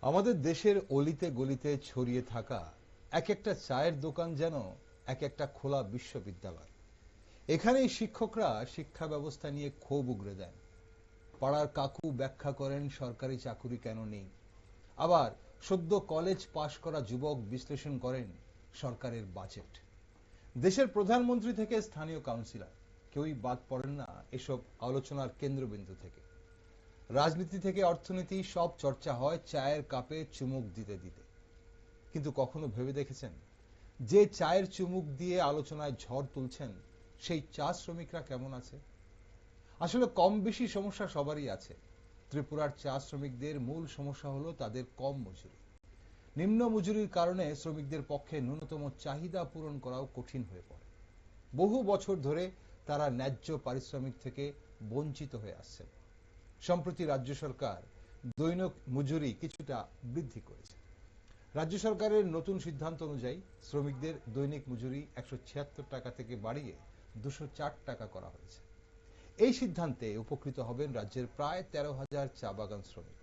আমাদের দেশের অলিতে গলিতে ছড়িয়ে থাকা এক একটা চায়ের দোকান যেন এক একটা খোলা বিশ্ববিদ্যালয়। এখানেই শিক্ষকরা শিক্ষা ব্যবস্থা নিয়ে ক্ষোভ উগরে দেন। পাড়ার কাকু ব্যাখ্যা করেন সরকারি চাকুরি কেন নেই। আবার সদ্য কলেজ পাশ করা যুবক বিশ্লেষণ করেন সরকারের বাজেট। দেশের প্রধানমন্ত্রী থেকে স্থানীয় কাউন্সিলর কেউই বাদ পড়েন না এসব আলোচনার কেন্দ্রবিন্দু থেকে। রাজনীতি থেকে অর্থনীতি সব চর্চা হয় চায়ের কাপে চুমুক দিতে দিতে। কিন্তু কখনো ভেবে দেখেছেন যে চায়ের চুমুক দিয়ে আলোচনায় ঝড় তুলছেন সেই চা শ্রমিকরা কেমন আছে? আসলে কম বেশি সমস্যা সবারই আছে। ত্রিপুরার চা শ্রমিকদের মূল সমস্যা হলো তাদের কম মজুরি। নিম্ন মজুরির কারণে শ্রমিকদের পক্ষে ন্যূনতম চাহিদা পূরণ করাও কঠিন হয়ে পড়ে। বহু বছর ধরে তারা ন্যায্য পারিশ্রমিক থেকে বঞ্চিত হয়ে আসছেন। সম্প্রতি রাজ্য সরকার দৈনিক মজুরি কিছুটা বৃদ্ধি করেছে। রাজ্য সরকারের নতুন সিদ্ধান্ত অনুযায়ী শ্রমিকদের দৈনিক মজুরি 176 টাকা থেকে বাড়িয়ে 204 টাকা করা হয়েছে। এই সিদ্ধান্তে উপকৃত হবেন রাজ্যের প্রায় 13,000 চা বাগান শ্রমিক।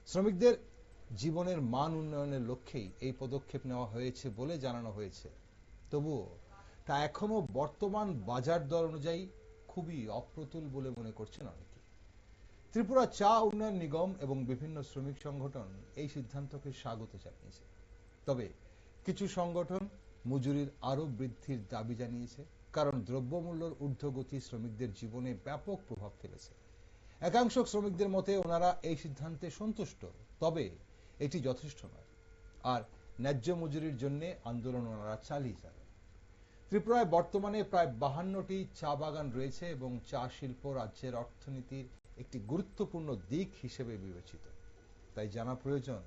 শ্রমিকদের জীবনের মান উন্নয়নের লক্ষ্যেই এই পদক্ষেপ নেওয়া হয়েছে বলে জানানো হয়েছে। তবুও তা এখনো বর্তমান বাজার দর অনুযায়ী খুবই অপ্রতুল বলে মনে করছেন অনেকে। ত্রিপুরা চা উন্নয়ন নিগম এবং বিভিন্ন শ্রমিক সংগঠন এই সিদ্ধান্তকে স্বাগত জানিয়েছে। তবে কিছু সংগঠন মজুরির আরো বৃদ্ধির দাবি জানিয়েছে, কারণ দ্রব্যমূল্যের ঊর্ধ্বগতি শ্রমিকদের জীবনে ব্যাপক প্রভাব ফেলেছে। একাংশ শ্রমিকদের মতে ওনারা এই সিদ্ধান্তে সন্তুষ্ট, তবে এটি যথেষ্ট নয়, আর ন্যায্য মজুরির জন্য আন্দোলন ওনারা চালিয়ে যাবেন। ত্রিপুরায় বর্তমানে প্রায় 52টি চা বাগান রয়েছে এবং চা শিল্প রাজ্যের অর্থনীতির একটি গুরুত্বপূর্ণ দিক হিসেবে বিবেচিত। তাই জানা প্রয়োজন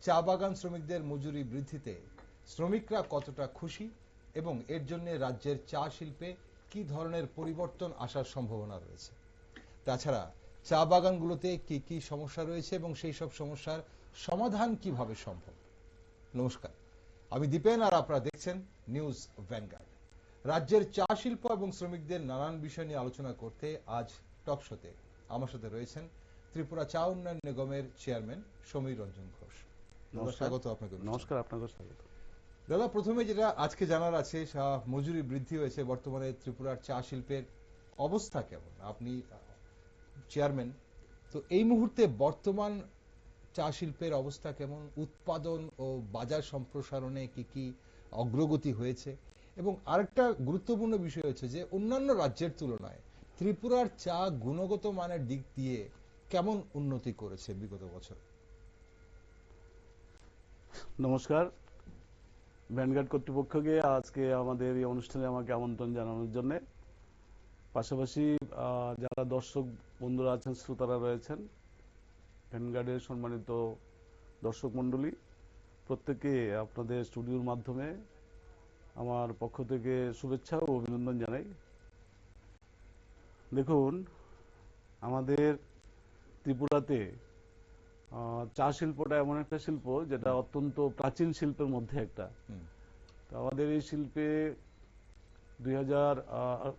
চা বাগান শ্রমিকদের মজুরি বৃদ্ধিতে শ্রমিকরা কতটা খুশি এবং এর জন্য রাজ্যের চা শিল্পে কি ধরনের পরিবর্তন আসার সম্ভাবনা রয়েছে। তাছাড়া চা বাগানগুলোতে কি কি সমস্যা রয়েছে এবং সেই সব সমস্যার সমাধান কিভাবে সম্ভব। নমস্কার, আমি দীপেন আর আপনারা দেখছেন নিউজ ভ্যানগার্ড। রাজ্যের চা শিল্প এবং শ্রমিকদের নানান বিষয় নিয়ে আলোচনা করতে আজ টক শোতে আমার সাথে রয়েছেন ত্রিপুরা চা উন্নয়ন নিগমের চেয়ারম্যান সমীর রঞ্জন ঘোষ। স্বাগত আপনাকে। নমস্কার, আপনাকে স্বাগত। দাদা, প্রথমে যেটা আজকে জানার আছে, মজুরি বৃদ্ধি হয়েছে, বর্তমানে ত্রিপুরার চা শিল্পের অবস্থা কেমন? আপনি চেয়ারম্যান, তো এই মুহূর্তে বর্তমান চা শিল্পের অবস্থা কেমন? উৎপাদন ও বাজার সম্প্রসারণে কি কি অগ্রগতি হয়েছে? এবং আরেকটা গুরুত্বপূর্ণ বিষয় হচ্ছে যে অন্যান্য রাজ্যের তুলনায় ত্রিপুরার চা গুণগত মানের দিক দিয়ে কেমন উন্নতি করেছে বিগত বছর? নমস্কার, ভ্যানগার্ড কর্তৃপক্ষকে আজকে আমাদের এই অনুষ্ঠানে আমাকে আমন্ত্রণ জানানোর জন্য। পাশাপাশি যারা দর্শক বন্ধুরা আছেন, শ্রোতারা রয়েছেন, ভ্যানগার্ডের সম্মানিত দর্শক মণ্ডলী, প্রত্যেকে আপনাদের স্টুডিওর মাধ্যমে আমার পক্ষ থেকে শুভেচ্ছা ও অভিনন্দন জানাই। দেখুন, আমাদের ত্রিপুরাতে চা শিল্পটা এমন একটা শিল্প যেটা অত্যন্ত প্রাচীন শিল্পের মধ্যে একটা। তো আমাদের এই শিল্পে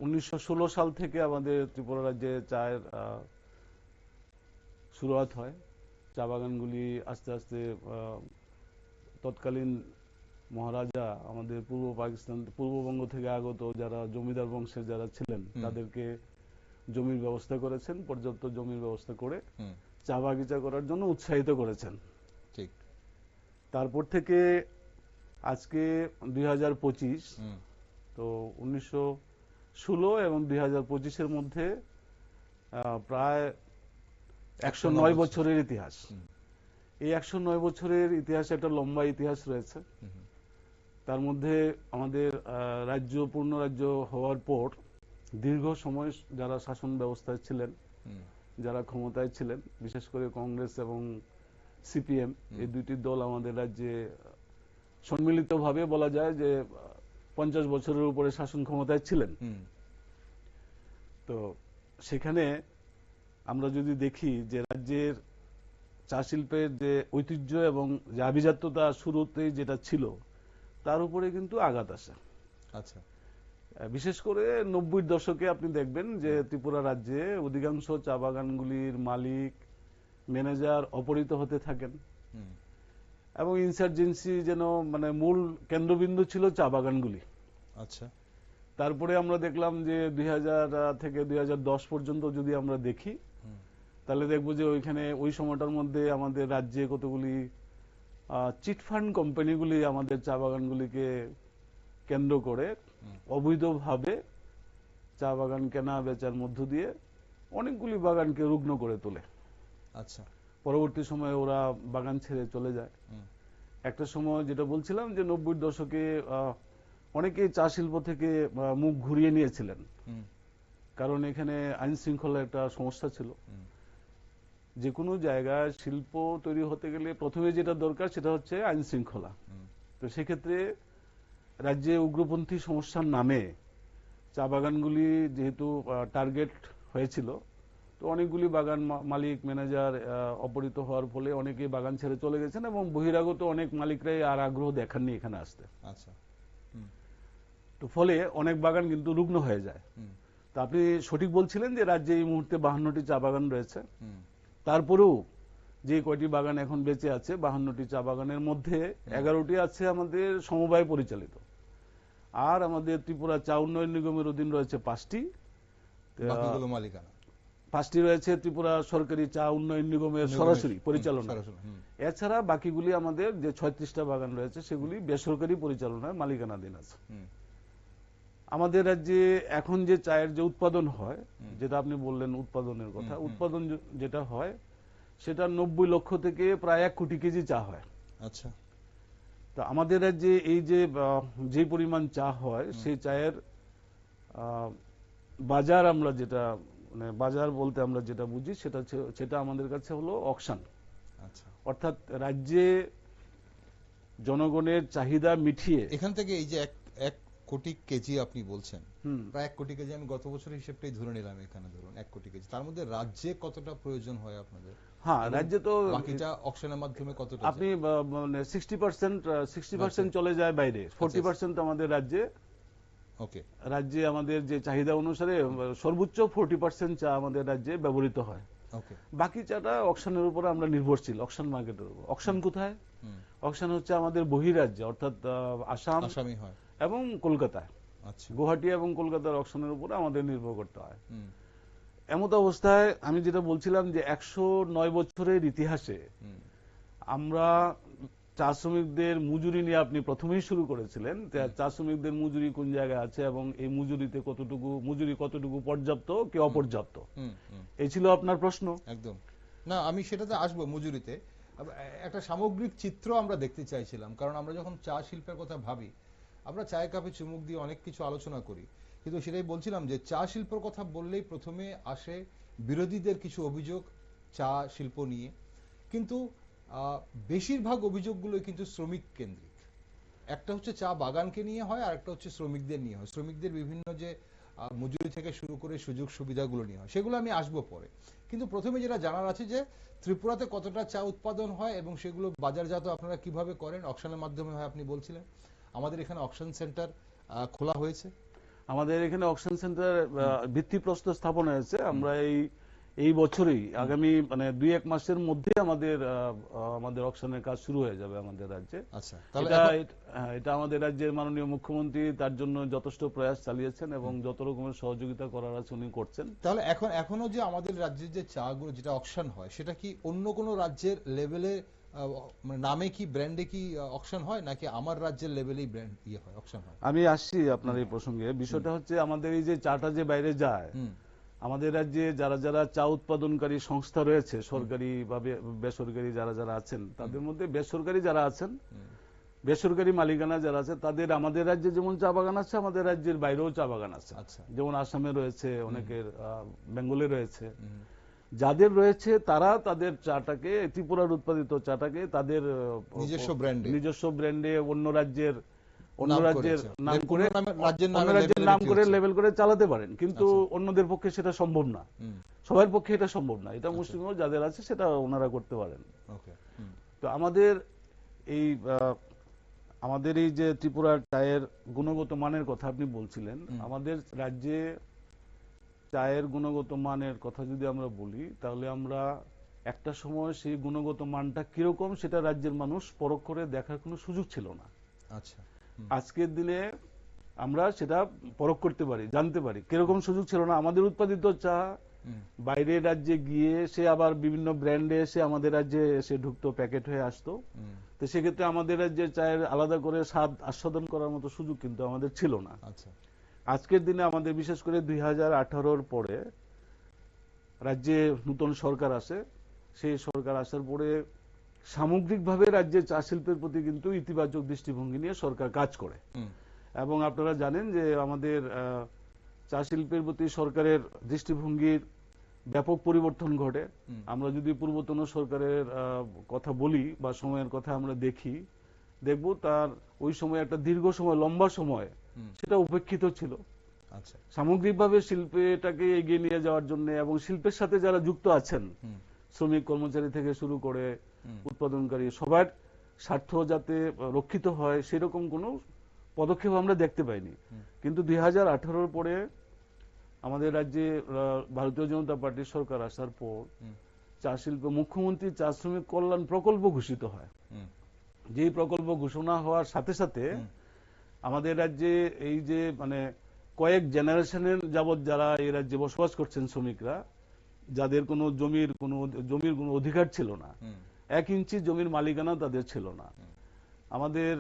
1916 সাল থেকে আমাদের ত্রিপুরা রাজ্যে চায়ের শুরুয়াত হয়। চা বাগানগুলি আস্তে আস্তে তৎকালীন মহারাজা আমাদের পূর্ববঙ্গ থেকে আগত যারা জমিদার বংশের যারা ছিলেন তাদেরকে জমির ব্যবস্থা করেছেন, পর্যাপ্ত জমির ব্যবস্থা করে চা বাগিচা করার জন্য উৎসাহিত করেছেন। ঠিক। তারপর থেকে আজকে 2025, তো 1916 এবং 2025-এর মধ্যে প্রায় 109 বছরের ইতিহাস। এই 109 বছরের ইতিহাসে একটা লম্বা ইতিহাস রয়েছে। তার মধ্যে আমাদের রাজ্য পূর্ণ রাজ্য হওয়ার পর দীর্ঘ সময় যারা শাসন ব্যবস্থায় ছিলেন, যারা ক্ষমতায় ছিলেন, বিশেষ করে কংগ্রেস এবং সিপিএম, এই দুইটি দল আমাদের রাজ্যে সম্মিলিতভাবে বলা যায় যে 50 বছরের উপরে শাসন ক্ষমতায় ছিলেন। তো সেখানে আমরা যদি দেখি যে রাজ্যের চা শিল্পের যে ঐতিহ্য এবং যে আভিজাত্যতা শুরুতেই যেটা ছিল তার উপরে কিন্তু আঘাত আসে। আচ্ছা। বিশেষ করে 90-র দশকে আপনি দেখবেন যে ত্রিপুরা রাজ্যে অধিকাংশ চা বাগানগুলির মালিক, ম্যানেজার অপহৃত হতে থাকেন। এবং ইনসার্জেন্সি যেন মানে মূল কেন্দ্রবিন্দু ছিল চা বাগানগুলি। আচ্ছা। তারপরে আমরা দেখলাম যে 2000 থেকে 2010 পর্যন্ত যদি আমরা দেখি তাহলে দেখবো যে ওইখানে ওই সময়টার মধ্যে আমাদের রাজ্যে কতগুলি চিটফান্ড কোম্পানিগুলি আমাদের চা বাগানগুলিকে কেন্দ্র করে অবৈধভাবে চা বাগান কেনা বেচার মধ্য দিয়ে অনেকগুলি বাগানকে রুগ্ন করে তোলে। আচ্ছা। পরবর্তী সময়ে ওরা বাগান ছেড়ে চলে যায়। একটা সময় যেটা বলছিলাম যে 90-র দশকে অনেকেই চা শিল্প থেকে মুখ ঘুরিয়ে নিয়েছিলেন, কারণ এখানে আইন শৃঙ্খলার একটা সমস্যা ছিল। যে কোনো জায়গায় শিল্প তৈরি হতে গেলে প্রথমে যেটা দরকার সেটা হচ্ছে আইন শৃঙ্খলা। তো সেক্ষেত্রে রাজ্যে উগ্রপন্থী সমস্যার নামে চা বাগানগুলি যেহেতু টার্গেট হয়েছিল, তো অনেকগুলি বাগান মালিক ম্যানেজার অপহৃত হওয়ার ফলে অনেকে বাগান ছেড়ে চলে গেছেন এবং বহিরাগত অনেক মালিকরাই আর আগ্রহ দেখাননি এখানে আসতে। আচ্ছা। তো ফলে অনেক বাগান কিন্তু রুগ্ন হয়ে যায়। তো আপনি সঠিক বলছিলেন যে রাজ্যে এই মুহূর্তে 52টি চা বাগান রয়েছে। তারপরেও যে কয়টি বাগান এখন বেঁচে আছে, 52টি চা বাগানের মধ্যে 11টি আছে আমাদের সমবায় পরিচালিত, আর আমাদের ত্রিপুরা চা উন্নয়ন নিগমের অধীন রয়েছে 5টি, বাকিগুলো মালিকানা। 5টি রয়েছে ত্রিপুরা সরকারি চা উন্নয়ন নিগমের সরাসরি পরিচালনা। এছাড়া বাকিগুলি আমাদের যে 36টা বাগান রয়েছে সেগুলি বেসরকারি পরিচালনায় মালিকানাধীন আছে। আমাদের রাজ্যে এখন যে চায়ের যে উৎপাদন হয়, যেটা আপনি বললেন উৎপাদনের কথা, উৎপাদন যেটা হয় সেটা 90 লক্ষ থেকে প্রায় 1 কোটি কেজি চা হয়। আচ্ছা। তো আমাদের রাজ্যে এই যে পরিমাণ চা হয় সেই চায়ের বাজার, আমরা যেটা মানে বাজার বলতে আমরা যেটা বুঝি সেটা আমাদের কাছে হলো অকশন। আচ্ছা। অর্থাৎ রাজ্যে জনগণের চাহিদা মিটিয়ে এখান থেকে এই যে 1 কোটি কেজি আপনি বলছেন, প্রায় 1 কোটি কেজি আমি গত বছরের হিসেবটাই ধরে নিলাম, এখানে ধরুন 1 কোটি কেজি, তার মধ্যে রাজ্যে কতটা প্রয়োজন হয় আপনাদের? হ্যাঁ, রাজ্যে তো বাকিটা অকশনের মাধ্যমে কতটা আপনি মানে 60% চলে যায় বাইরে, 40% আমাদের রাজ্যে। ওকে। রাজ্যে আমাদের যে চাহিদা অনুসারে সর্বোচ্চ 40% চা আমাদের রাজ্যে ব্যবহৃত হয়। ওকে। বাকি চাটা অকশনের উপর আমরা নির্ভরশীল, অকশন মার্কেটের উপর। অকশন কোথায়? অকশন হচ্ছে আমাদের বহিরাজ্যে, অর্থাৎ আসামই হয় এবং কলকাতায়। আচ্ছা। গুয়াহাটি এবং কলকাতার অকশনের উপর আমাদের নির্ভর করতে হয়। এমত অবস্থায় আমি যেটা বলছিলাম যে 109 বছরের ইতিহাসে আমরা চা শ্রমিকদের মজুরি নিয়ে আপনি প্রথমেই শুরু করেছিলেন, চা শ্রমিকদের মজুরি কোন জায়গায় আছে এবং এই মজুরিতে মজুরি কতটুকু পর্যাপ্ত কি অপর্যাপ্ত, এই ছিল আপনার প্রশ্ন। একদম। না, আমি সেটাতে আসবো মজুরিতে। একটা সামগ্রিক চিত্র আমরা দেখতে চাইছিলাম, কারণ আমরা যখন চা শিল্পের কথা ভাবি আমরা চায়ের কাপে চুমুক দিয়ে অনেক কিছু আলোচনা করি, কিন্তু সেটাই বলছিলাম যে চা শিল্পের কথা বললেই প্রথমে আসে বিরোধীদের কিছু অভিযোগ চা শিল্প নিয়ে, কিন্তু বেশিরভাগ অভিযোগগুলো কিন্তু শ্রমিক কেন্দ্রিক। একটা হচ্ছে চা বাগানকে নিয়ে হয়, আর একটা হচ্ছে শ্রমিকদের নিয়ে হয়। শ্রমিকদের বিভিন্ন যে মজুরি থেকে শুরু করে সুযোগ সুবিধাগুলো নিয়ে হয়, সেগুলো আমি আসবো পরে। কিন্তু প্রথমে যেটা জানার আছে যে ত্রিপুরাতে কতটা চা উৎপাদন হয় এবং সেগুলো বাজারজাত আপনারা কিভাবে করেন? অকশনের মাধ্যমে হয় আপনি বলছিলেন। আমাদের এখানে অকশন সেন্টার খোলা হয়েছে। আমাদের এখানে অকশন সেন্টার ভিত্তিপ্রস্তর স্থাপন হয়েছে। আমরা এই বছরই আগামী মানে 2-1 মাসের মধ্যে আমাদের অকশনের কাজ শুরু হয়ে যাবে আমাদের রাজ্যে। আচ্ছা। এটা আমাদের রাজ্যের মাননীয় মুখ্যমন্ত্রী তার জন্য যথেষ্ট প্রয়াস চালিয়েছেন এবং যত রকমের সহযোগিতা করার আছে উনি করছেন। তাহলে এখনো যে আমাদের রাজ্যের যে চাগুলো যেটা অকশন হয় সেটা কি অন্য কোনো রাজ্যের লেভেলে নামে কি ব্র্যান্ডে কি অকশন হয়, নাকি আমার রাজ্যের লেভেলেই ব্র্যান্ড হয় অকশন হয়? আমি আসছি আপনার এই প্রসঙ্গে। বিষয়টা হচ্ছে আমাদের এই যে চাটা যে বাইরে যায়, আমাদের রাজ্যে যারা চা উৎপাদনকারী সংস্থা রয়েছে, সরকারি বা বেসরকারি যারা আছেন, তাদের মধ্যে বেসরকারি যারা আছেন, বেসরকারি মালিকানা যারা আছে, তাদের আমাদের রাজ্যে যেমন চা বাগান আছে, আমাদের রাজ্যের বাইরেও চা বাগান আছে। যেমন আসামে রয়েছে, অনেকের বেঙ্গলে রয়েছে। যাদের রয়েছে তারা তাদের চাটাকে, ত্রিপুরার উৎপাদিত চাটাকে তাদের নিজস্ব ব্র্যান্ডে অন্য রাজ্যের নাম করে লেবেল করে চালাতে পারেন, কিন্তু অন্যদের পক্ষে সেটা সম্ভব না, সবার পক্ষে এটা সম্ভব না। এটা মুসলিম যাদের আছে সেটা ওনারা করতে পারেন। তো আমাদের এই যে ত্রিপুরার চায়ের গুণগত মানের কথা আপনি বলছিলেন, আমাদের রাজ্যে চায়ের গুণগত মানের কথা যদি আমরা বলি, তাহলে আমরা একটা সময় সেই গুণগত মানটা কিরকম সেটা রাজ্যের মানুষ পরখ করে দেখার কোনো সুযোগ ছিল না। আচ্ছা। আজকের দিনে আমরা সেটা পরখ করতে পারি, জানতে পারি। কিরকম সুযোগ ছিল না, আমাদের উৎপাদিত চা বাইরের রাজ্যে গিয়ে সে আবার বিভিন্ন ব্র্যান্ডে এসে আমাদের রাজ্যে এসে ঢুকতো, প্যাকেট হয়ে আসতো। তো সেক্ষেত্রে আমাদের রাজ্যে চায়ের আলাদা করে স্বাদ আস্বাদন করার মতো সুযোগ কিন্তু আমাদের ছিল না। আচ্ছা। আজকের দিনে আমাদের বিশেষ করে 2018-র পরে রাজ্যে নতুন সরকার আসে, সেই সরকার আসার পরে সামগ্রিকভাবে রাজ্যে চা শিল্পের প্রতি কিন্তু ইতিবাচক দৃষ্টিভঙ্গি নিয়ে সরকার কাজ করে। এবং আপনারা জানেন যে আমাদের চা শিল্পের প্রতি সরকারের দৃষ্টিভঙ্গির ব্যাপক পরিবর্তন ঘটে। আমরা যদি পূর্বতন সরকারের কথা বলি বা সময়ের কথা আমরা দেখব তার ওই সময় একটা দীর্ঘ সময়, লম্বা সময় সেটা উপেক্ষিত ছিল। আচ্ছা। সামগ্রিকভাবে শিল্পটাকে এগিয়ে নিয়ে যাওয়ার জন্য এবং শিল্পের সাথে যারা যুক্ত আছেন, শ্রমিক কর্মচারী থেকে শুরু করে উৎপাদনকারী, সবার স্বার্থ যাতে রক্ষিত হয় সেরকম কোনো পদক্ষেপ আমরা দেখতে পাইনি। কিন্তু 2018-র পরে আমাদের রাজ্যে ভারতীয় জনতা পার্টির সরকার আসার পর চা শিল্প মুখ্যমন্ত্রী চা শ্রমিক কল্যাণ প্রকল্প ঘোষিত হয়। যেই প্রকল্প ঘোষণা হওয়ার সাথে সাথে আমাদের রাজ্যে এই যে মানে কয়েক জেনারেশনের যাবৎ যারা এই রাজ্যে বসবাস করছেন শ্রমিকরা, যাদের কোনো জমির কোনো অধিকার ছিল না, 1 ইঞ্চি জমির মালিকানা তাদের ছিল না, আমাদের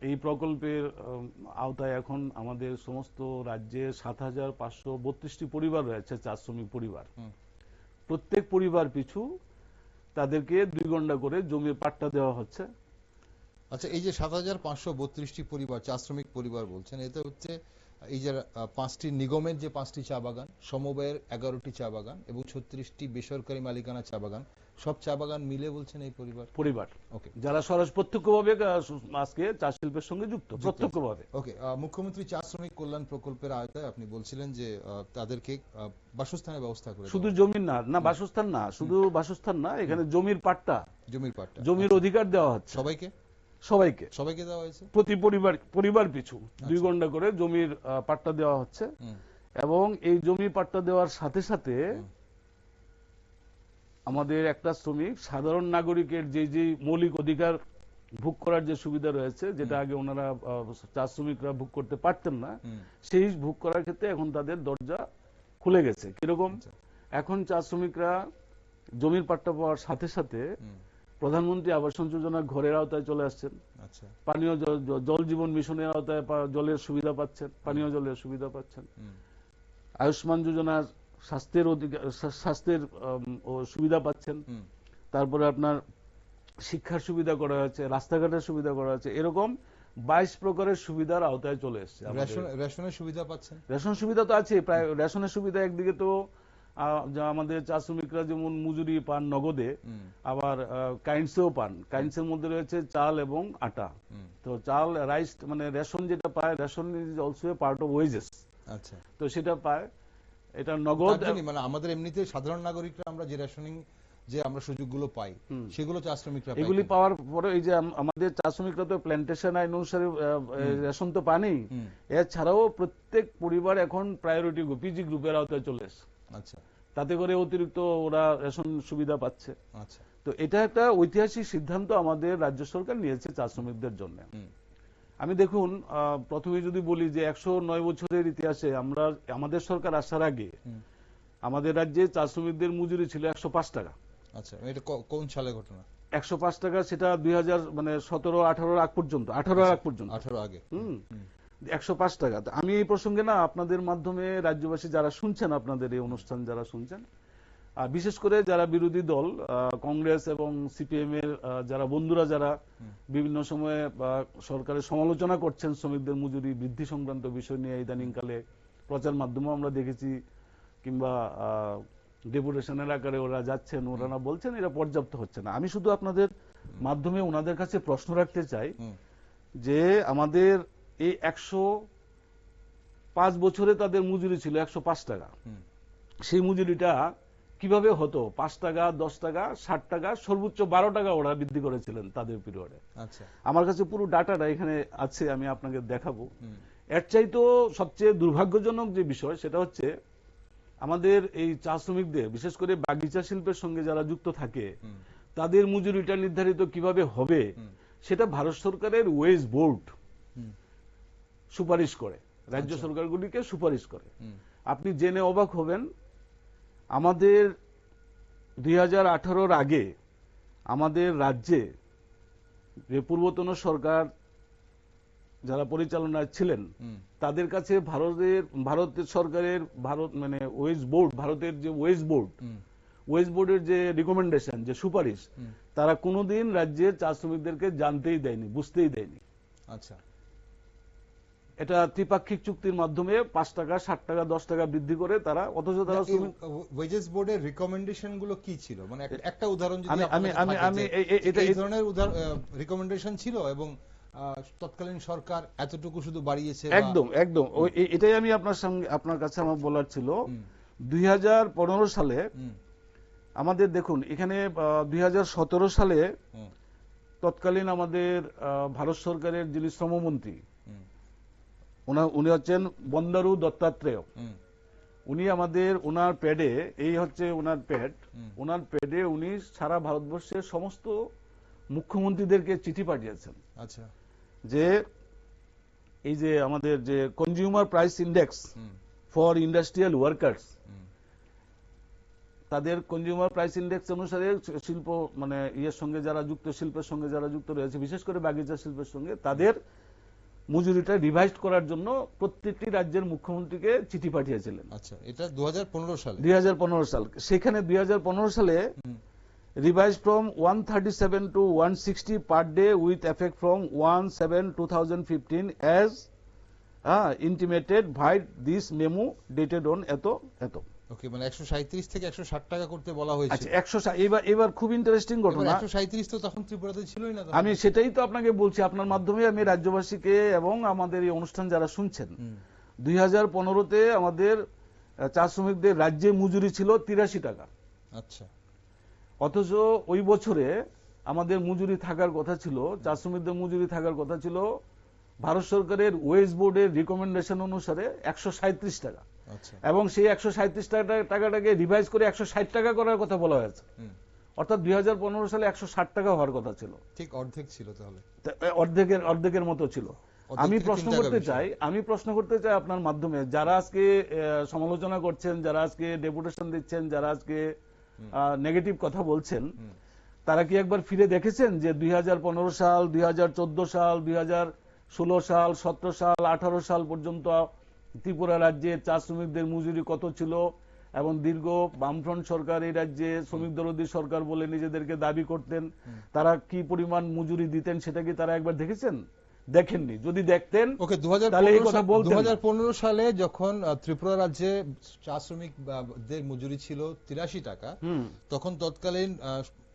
এই প্রকল্পের আওতায় এখন আমাদের সমস্ত রাজ্যে 7,532টি পরিবার রয়েছে, চা শ্রমিক পরিবার। প্রত্যেক পরিবার পিছু তাদেরকে 2 গন্ডা করে জমির পাট্টা দেওয়া হচ্ছে। আচ্ছা, এই যে 7,532টি পরিবার চা শ্রমিক পরিবার বলছেন, এতে হচ্ছে এই যে 5টি নিগমের যে 5টি চা বাগান, সমবায়ের 11টি চা বাগান এবং 36টি বেসরকারি মালিকানা চা বাগান, সব চা বাগান মিলে বলছেন এই পরিবার। ওকে, যারা প্রত্যক্ষভাবে আজকে চা শিল্পের সঙ্গে যুক্ত, প্রত্যক্ষভাবে। ওকে, মুখ্যমন্ত্রী চা শ্রমিক কল্যাণ প্রকল্পের আওতায় আপনি বলছিলেন যে তাদেরকে বাসস্থানের ব্যবস্থা করে, শুধু জমি না, বাসস্থান না, শুধু বাসস্থান না, এখানে জমির পাট্টা, জমির অধিকার দেওয়া হচ্ছে সবাইকে দেওয়া হয়েছে। প্রতি পরিবার পিছু 2 গন্ডা করে জমির পাট্টা দেওয়া হচ্ছে। এবং এই জমি পাট্টা দেওয়ার সাথে সাথে আমাদের একটা শ্রমিক সাধারণ নাগরিকের যে মৌলিক অধিকার ভোগ করার যে সুবিধা রয়েছে, যেটা আগে ওনারা চা শ্রমিকরা ভোগ করতে পারতেন না, সেই ভোগ করার ক্ষেত্রে এখন তাদের দরজা খুলে গেছে। কিরকম? এখন চা শ্রমিকরা জমির পাট্টা পাওয়ার সাথে সাথে প্রধানমন্ত্রী আবাসন যোজনা ঘরের আওতায় চলে আসছেন। পানীয় জল জীবন মিশনের আওতায় জলের সুবিধা পাচ্ছেন, পানীয় জলের সুবিধা পাচ্ছেন। আয়ুষ্মান যোজনার স্বাস্থ্যের সুবিধা পাচ্ছেন। তারপরে আপনার শিক্ষার সুবিধা করা হয়েছে, রাস্তাঘাটের সুবিধা করা হয়েছে। এরকম 22 প্রকারের সুবিধার আওতায় চলে এসছে। রেশনের সুবিধা পাচ্ছেন? রেশন সুবিধা তো আছে, প্রায় রেশনের সুবিধা একদিকে তো আমাদের চা শ্রমিকরা যেমন মজুরি পান নগদে, আবার কাইন্ডসেও পান। কাইন্ডসের মধ্যে রয়েছে চাল এবং আটা। তো চাল, রাইস, মানে রেশন যেটা পায়, ration is also a part of wages. আচ্ছা, তো সেটা পায়, এটা নগদ। মানে আমাদের এমনিতে সাধারণ নাগরিকরা আমরা যে রেশনিং যে আমরা সুযোগগুলো পাই, সেগুলো চা শ্রমিকরা পায়। এগুলি পাওয়ার পরে এই যে আমাদের চা শ্রমিকরা তো প্ল্যান্টেশন আইন অনুসারে রেশন তো পানি, এছাড়াও প্রত্যেক পরিবার এখন প্রায়োরিটি পিজি গ্রুপের আওতায় চলে এসে। আচ্ছা, তাতে করে অতিরিক্ত ওরা রেশন সুবিধা পাচ্ছে। আচ্ছা, তো এটা একটা ঐতিহাসিক সিদ্ধান্ত আমাদের রাজ্য সরকার নিয়েছে চা শ্রমিকদের জন্য। আমি দেখুন, প্রথমে যদি বলি যে 109 বছরের ইতিহাসে আমাদের সরকার আসার আগে আমাদের রাজ্যে চা শ্রমিকদের মজুরি ছিল 105 টাকা। আচ্ছা, এটা কোন সালে ঘটনা? 105 টাকা, সেটা 2017-18 আগ পর্যন্ত, 18 আগ পর্যন্ত, 18 আগে 105 টাকা। আমি এই প্রসঙ্গে না আপনাদের মাধ্যমে রাজ্যবাসী যারা শুনছেন, আপনাদের এই অনুষ্ঠান যারা শুনছেন, বিশেষ করে যারা বিরোধী দল কংগ্রেস এবং সিপিএম এর যারা বন্ধুরা, যারা বিভিন্ন সময়ে সরকারের সমালোচনা করছেন শ্রমিকদের মজুরি বৃদ্ধি সংক্রান্ত বিষয় নিয়ে, ইদানিংকালে প্রচার মাধ্যমে আমরা দেখেছি, কিংবা ডেপুটেশনের আকারে ওরা যাচ্ছেন, ওরা বলছেন এটা পর্যাপ্ত হচ্ছে না। আমি শুধু আপনাদের মাধ্যমে ওনাদের কাছে প্রশ্ন রাখতে চাই যে আমাদের এই 105 বছরে তাদের মজুরি ছিল 105 টাকা। সেই মজুরিটা কিভাবে হতো? 5 টাকা, 10 টাকা, 60 টাকা, সর্বোচ্চ 12 টাকা ওরা বৃদ্ধি করেছিলেন তাদের পিরিয়ডে। আচ্ছা, আমার কাছে পুরো ডাটাটা এখানে আছে, আমি আপনাকে দেখাবো। এর চাইতো সবচেয়ে দুর্ভাগ্যজনক যে বিষয়, সেটা হচ্ছে আমাদের এই চা শ্রমিকদের বিশেষ করে বাগিচা শিল্পের সঙ্গে যারা যুক্ত থাকে তাদের মজুরিটা নির্ধারিত কিভাবে হবে সেটা ভারত সরকারের ওয়েজ বোর্ড সুপারিশ করে, রাজ্য সরকারগুলিকে সুপারিশ করে। আপনি জেনে অবাক হবেন, আমাদের 2018-র আগে আমাদের রাজ্যে যে পূর্বতন সরকার যারা পরিচালনায় ছিলেন তাদের কাছে ভারতের সরকারের ভারতের যে ওয়েজ বোর্ডের যে রিকমেন্ডেশন, যে সুপারিশ, তারা কোনোদিন রাজ্যের চা শ্রমিকদেরকে জানতেই দেয়নি, বুঝতেই দেয়নি। আচ্ছা, এটা ত্রিপাক্ষিক চুক্তির মাধ্যমে 5 টাকা, 60 টাকা, 10 টাকা বৃদ্ধি করে তারা, অথচ তারা ওয়েজেস বোর্ডের রিকমেন্ডেশন গুলো কি ছিল? মানে একটা উদাহরণ যদি আমি এই ধরনের রিকমেন্ডেশন ছিল এবং তৎকালীন সরকার এতটুকু শুধু বাড়িয়েছে। একদম এটাই আমি আপনার কাছে আমার বলার ছিল। 2015 সালে আমাদের দেখুন, এখানে 2017 সালে তৎকালীন আমাদের ভারত সরকারের যিনি শ্রমমন্ত্রী, উনি হচ্ছেন বন্দারু দত্তাত্রেয়। উনি আমাদের ওনার প্যাডে, এই হচ্ছে ওনার প্যাড, ওনার প্যাডে উনি সারা ভারতবর্ষের সমস্ত মুখ্যমন্ত্রীদেরকে চিঠি পাঠিয়েছেন। আচ্ছা, যে এই যে আমাদের যে consumer price index for industrial workers, তাদের কনজিউমার প্রাইস ইন্ডেক্স অনুসারে শিল্প মানে ইয়ের সঙ্গে যারা যুক্ত, শিল্পের সঙ্গে যারা যুক্ত রয়েছে, বিশেষ করে বাগিচা শিল্পের সঙ্গে, তাদের মজুরিটা রিভাইজ করার জন্য প্রত্যেকটি রাজ্যের মুখ্যমন্ত্রীকে চিঠি পাঠিয়েছিলেন। আচ্ছা, এটা 2015 সালে। 2015 সাল। সেখানে 2015 সালে revise from 137 to 160 per day with effect from 1/7/2015 as intimated ভাই দিস মেমো ডেটেড অন এত এত। ওকে, মানে 137 থেকে 160 টাকা করতে বলা হয়েছে। আচ্ছা, 100। এবার খুব ইন্টারেস্টিং ঘটনা, 137 তো তখন ত্রিপুরাতে ছিলই না। আমি সেটাই তো আপনাকে বলছি, আপনার মাধ্যমে আমি রাজ্যবাসীকে এবং আমাদের এই অনুষ্ঠান যারা শুনছেন, 2015-তে আমাদের চা শ্রমিকদের রাজ্যে মজুরি ছিল 83 টাকা। আচ্ছা, অথচ ওই বছরে আমাদের মজুরি থাকার কথা ছিল, চা শ্রমিকদের মজুরি থাকার কথা ছিল ভারত সরকারের ওয়েজ বোর্ডের রিকমেন্ডেশন অনুসারে 137 টাকা। এবং সেই 137 টাকাটাকে রিভাইজ করে 160 টাকা করার কথা বলা হয়েছে। অর্থাৎ 2015 সালে 160 টাকা হওয়ার কথা ছিল। ঠিক অর্ধেক ছিল, তাহলে অর্ধেকের মতো ছিল। আমি প্রশ্ন করতে চাই আপনার মাধ্যমে, যারা আজকে সমালোচনা করছেন, যারা আজকে ডেপুটেশন দিচ্ছেন, যারা আজকে নেগেটিভ কথা বলছেন, তারা কি একবার ফিরে দেখেছেন যে 2015 সাল, 2014 সাল, 2016 সাল, 17 সাল, 18 সাল পর্যন্ত ত্রিপুরা রাজ্যে চা শ্রমিকদের মজুরি কত ছিল? এবং দীর্ঘ বামফ্রন্ট সরকার এই রাজ্যে শ্রমিক দরদি সরকার বলে নিজেদেরকে দাবি করতেন, তারা কি পরিমাণ মজুরি দিতেন সেটা কি তারা একবার দেখেছেন? দেখেননি। যদি দেখতেন তাহলে এই কথা বলতেন। 2015 সালে যখন ত্রিপুরা রাজ্যে চা শ্রমিকদের মজুরি ছিল 83 টাকা, তখন তৎকালীন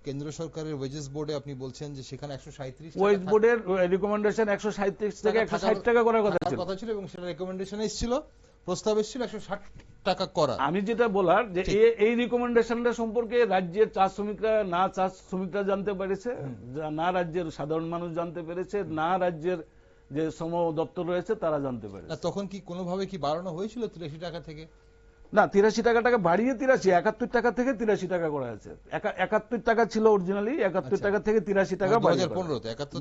কেন্দ্র সরকারের ওয়েজেস বোর্ডে আপনি বলছেন যে সেখানে 137 ওয়েজ বোর্ডের রিকমেন্ডেশন 137 থেকে 160 টাকা করার কথা ছিল এবং সেটা রিকমেন্ডেশন এসেছিল, প্রস্তাব এসেছিল 160 টাকা করা। আমি যেটা বলার যে এই রিকমেন্ডেশনটা সম্পর্কে রাজ্যের চা শ্রমিকরা জানতে পেরেছে, না রাজ্যের সাধারণ মানুষ জানতে পেরেছে, না রাজ্যের যে শ্রম দপ্তর রয়েছে তারা জানতে পেরেছে। তখন কি কোনোভাবে কি বাড়ানো হয়েছিল 83 টাকা থেকে? না, 83 টাকাটাকে বাড়িয়ে 71 টাকা থেকে 83 টাকা করা হয়েছে। 71 টাকা ছিল অরিজিনালি, 71 টাকা থেকে 83 টাকা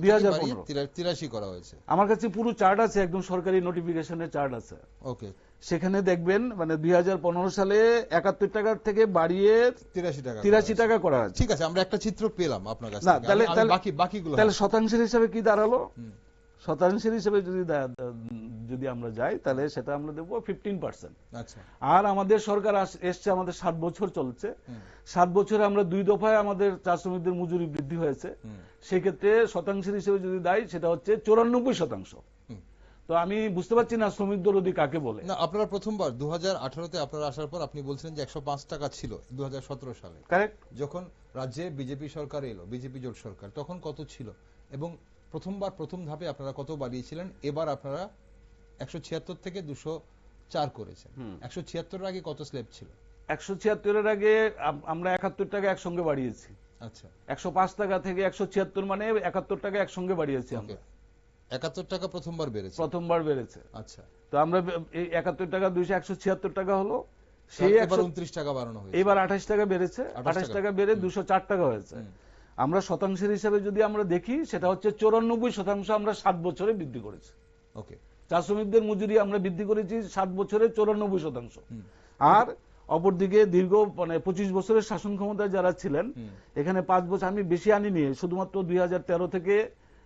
2015 করা হয়েছে। আমার কাছে পুরো চার্ট আছে, একদম সরকারি নোটিফিকেশনের চার্ট আছে। ওকে, সেখানে দেখবেন মানে 2015 সালে 71 টাকা থেকে বাড়িয়ে 83 টাকা করা হয়েছে। ঠিক আছে, আমরা একটা চিত্র পেলাম আপনার কাছে। বাকিগুলো তাহলে শতাংশের হিসাবে কি দাঁড়ালো? শতাংশের হিসেবে যদি আমরা যাই তাহলে সেটা আমরা দেবো 15%। আচ্ছা, আর আমাদের সরকার এসছে, আমাদের 7 বছর চলছে, 7 বছরে আমরা 2 দফায় আমাদের চা শ্রমিকদের মজুরি বৃদ্ধি হয়েছে। সেক্ষেত্রে শতাংশের হিসেবে যদি দেয় সেটা হচ্ছে 94%। তো আমি বুঝতে পারছি না শ্রমিক দরদি কাকে বলে। না, আপনারা প্রথমবার 2018-তে আপনারা আসার পর আপনি বলছিলেন যে 105 টাকা ছিল 2017 সালে। কারেক্ট। যখন রাজ্যে বিজেপি সরকার এলো, বিজেপি জোট সরকার, তখন কত ছিল? এবং প্রথম ধাপে আপনারা কত বাড়িয়েছিলেন? এবার আপনারা 176 থেকে 204 করেছেন। 176-এর আগে কত স্ল্যাব ছিল? 176-এর আগে আমরা 71 টাকা একসঙ্গে বাড়িয়েছি। আচ্ছা, 105 টাকা থেকে 176 মানে 71 টাকা একসঙ্গে বাড়িয়েছি আমরা। 71 টাকা প্রথমবার বেড়েছে। আচ্ছা, তো আমরা এই 71 টাকা 176 টাকা হলো। সেই এবার 29 টাকা বাড়ানো হয়েছে, এবার 28 টাকা বেড়েছে, 28 টাকা বেড়ে 204 টাকা হয়েছে। আমরা শতাংশের হিসাবে যদি আমরা দেখি সেটা হচ্ছে 94% আমরা 7 বছরে বৃদ্ধি করেছি। ওকে, চা শ্রমিকদের মজুরি আমরা বৃদ্ধি করেছি 7 বছরে 94%। আর অপরদিকে দীর্ঘ 25 বছরের শাসন ক্ষমতায় যারা ছিলেন, এখানে 5 বছর আমি বেশি আনিনি, শুধুমাত্র 2013 থেকে